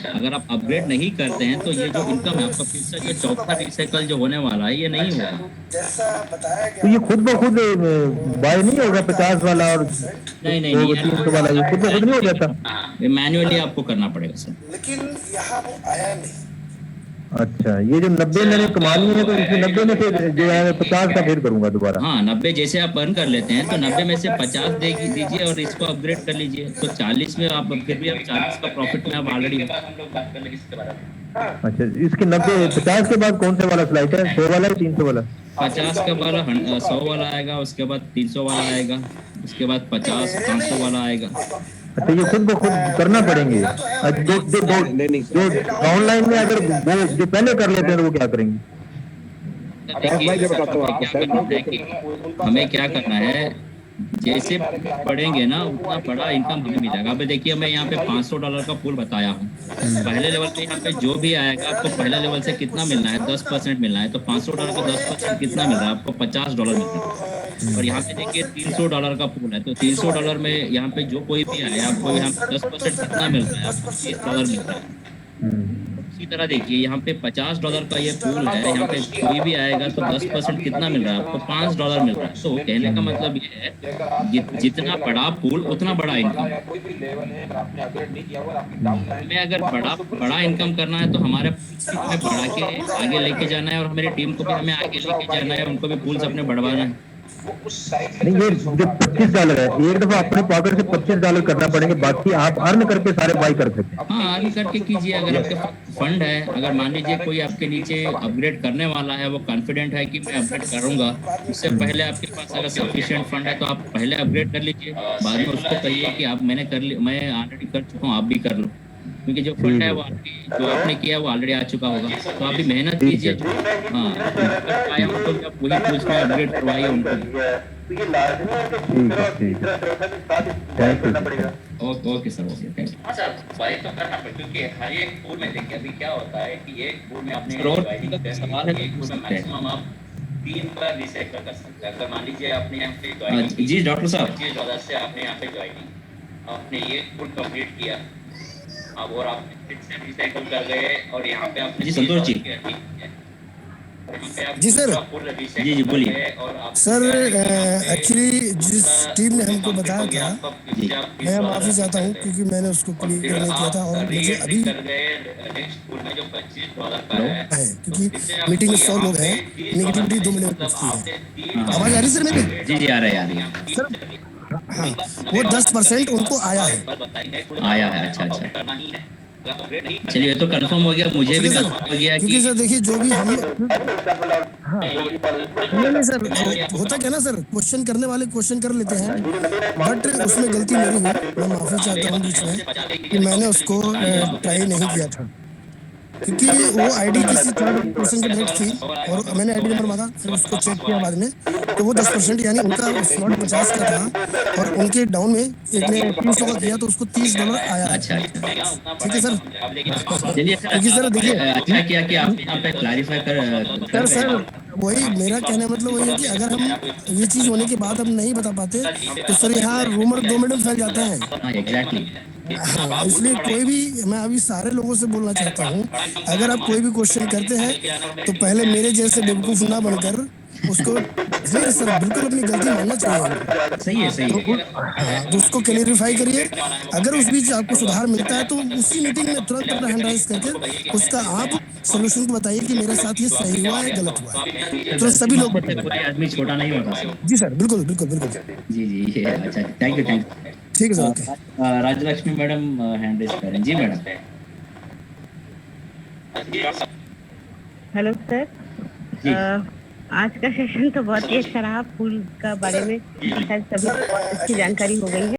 अगर आप अपग्रेड नहीं करते हैं तो ये जो इनकम है आपका फिर से जो चौथा रिसाइकल जो होने वाला है ये नहीं होगा। तो ये खुद ब खुद बाय नहीं होगा 50 वाला और नहीं 300 वाला, ये खुद ब खुद नहीं हो जाता? मैन्युअली आपको करना पड़ेगा सर। लेकिन यहाँ वो आया नहीं। अच्छा, ये जो 90 मैंने कमानी है तो इसमें 90 में से जो है 50 का फिर करूंगा दोबारा? हाँ 90 जैसे आप अर्न कर लेते हैं तो 90 में से 50 दीजिए और इसको अपग्रेड कर लीजिए, तो 40 में आप फिर भी आप 40 का प्रॉफिट में आप ऑलरेडी। अच्छा, इसके 50 के बाद कौन सा वाला फ्लाइट है? 100 वाला है 300 वाला? 50 के बाद 100 वाला आएगा, उसके बाद 300 वाला आएगा, उसके बाद 50 500 वाला आएगा। अच्छा, ये खुद ब खुद करना पड़ेंगे। जो ऑनलाइन में अगर वो जो पहले कर लेते हैं तो वो क्या करेंगे? भाई जो बताता हूँ आपको सर, हमें क्या करना है, जैसे पढ़ेंगे ना उतना बड़ा इनकम हमें मिलेगा। अभी देखिए मैं यहाँ पे $500 का पूल बताया हूँ। पहले लेवल पे यहाँ पे जो भी आएगा आपको पहले लेवल से कितना मिलना है, 10% मिलना है। तो $500 का 10% कितना मिल रहा है आपको? $50 मिल रहा है। और यहाँ पे देखिए $300 का पूल है, तो $300 में यहाँ पे जो कोई भी आए आपको यहाँ पे 10% कितना मिल रहा है आपको? $30 मिल रहा है। इसी तरह देखिए यहाँ पे $50 का ये पूल है, यहाँ पे कोई भी आएगा तो 10% कितना मिल रहा है आपको? $5 मिल रहा है। तो कहने का मतलब ये है जितना बड़ा पूल उतना बड़ा इनकम। हमें अगर बड़ा इनकम करना है तो हमारे में बढ़ा के आगे लेके जाना है, और हमारी टीम को भी हमें आगे लेके जाना है, उनको भी पूल्स अपने बढ़वाना है। नहीं, ये जो $25 है, एक दफा अपने पॉकेट से $25 करना पड़ेंगे, बाकी आप अर्न करके सारे बाई कर सकते हैं। हाँ, अर्न करके कीजिए। अगर आपके फंड है, अगर मान लीजिए कोई आपके नीचे अपग्रेड करने वाला है, वो कॉन्फिडेंट है कि मैं अपग्रेड करूंगा, उससे पहले आपके पास अगर सफिशिएंट फंड है तो आप पहले अपग्रेड कर लीजिए। बाद में उसको कहिए कि आप मैं ऑलरेडी कर चुका हूँ, आप भी कर लो, क्योंकि जो फंड है वो जो आपने किया वो ऑलरेडी आ चुका होगा। तो आप भी मेहनत कीजिए। हाँ, आया उनको भी आप वही पूछ में अपग्रेड करवाइए उनको। Okay sir, okay, thank you. हाँ सर, बाई तो करना पड़ेगा, क्योंकि हर एक पूल में देखिए अभी क्या होता है कि एक पूल में आपने सवाल है, एक पूल में मैक्सिमम आप 3 बार रिसाइकल कर सकते हैं। अगर मान लीजिए आपने यहाँ पे ज्वाइनिंग, जी डॉक्टर साहब, $25 से आपने यहाँ पे ज्वाइनिंग, आपने ये पूल कंप्लीट किया, अब और आप फिर से रिसाइकल कर गए और यहाँ पे आपने जी संतोष जी, जी सर, जी बोलिए सर। एक्चुअली जिस टीम ने हमको बताया था, मैं माफी चाहता हूँ क्योंकि मैंने उसको क्लियर नहीं किया था, और मुझे अभी है क्योंकि मीटिंग में 100 लोग हैं, नेगेटिविटी 2 मिनट पूछती है। आवाज आ रही सर मेरी? जी आ रही है सर। हाँ, वो 10% उनको आया है। अच्छा। चलिए, तो कंफर्म हो गया, मुझे भी कंफर्म हो गया क्योंकि सर देखिए जो भी हम नहीं सर, होता क्या ना सर, क्वेश्चन करने वाले क्वेश्चन कर लेते हैं, बट उसमें गलती मेरी हुई। मैं माफी चाहता हूँ बीच में कि मैंने उसको ट्राई नहीं किया था, क्योंकि वो आईडी किसी थर्ड पर्सन की डायरेक्ट थी और मैंने आईडी नंबर मांगा, फिर उसको चेक किया बाद में, तो वो 10% यानी उनका स्लॉट 50 का था और उनके डाउन में एक ने 300 का किया तो उसको $30 आया। अच्छा, ठीक है सर। चलिए क्योंकि सर देखिए अच्छा किया कि आप यहाँ पे क्लैरिफाई कर सर वही मेरा कहना मतलब वही है कि अगर हम ये चीज होने के बाद हम नहीं बता पाते तो सर यहाँ रूमर 2 मिनट में फैल जाता है। एग्जैक्टली। हाँ, इसलिए कोई भी, मैं अभी सारे लोगों से बोलना चाहता हूँ, अगर आप कोई भी क्वेश्चन करते हैं तो पहले मेरे जैसे बेवकूफ ना बनकर उसको सर बिल्कुल अपनी गलती मानना चाहिए। सही है। तो उसको क्लियरिफाई करिए। अगर उस बीच आपको सुधार मिलता है तो उसी मीटिंग में तुरंत अपना हैंड राइज करके उसका आप सोल्यूशन को बताइए कि मेरे साथ ये सही हुआ है, गलत हुआ है, तो सभी लोग कोई आदमी छोटा नहीं होता। जी सर, बिल्कुल बिल्कुल बिल्कुल। जी अच्छा, थैंक यू। ठीक है sir, okay. Rajalakshmi madam hand raise करें। जी मैडम। हेलो सर, आज का सेशन तो बहुत ही अच्छा रहा। फूल का बारे में शायद सभी इसकी जानकारी हो गई है।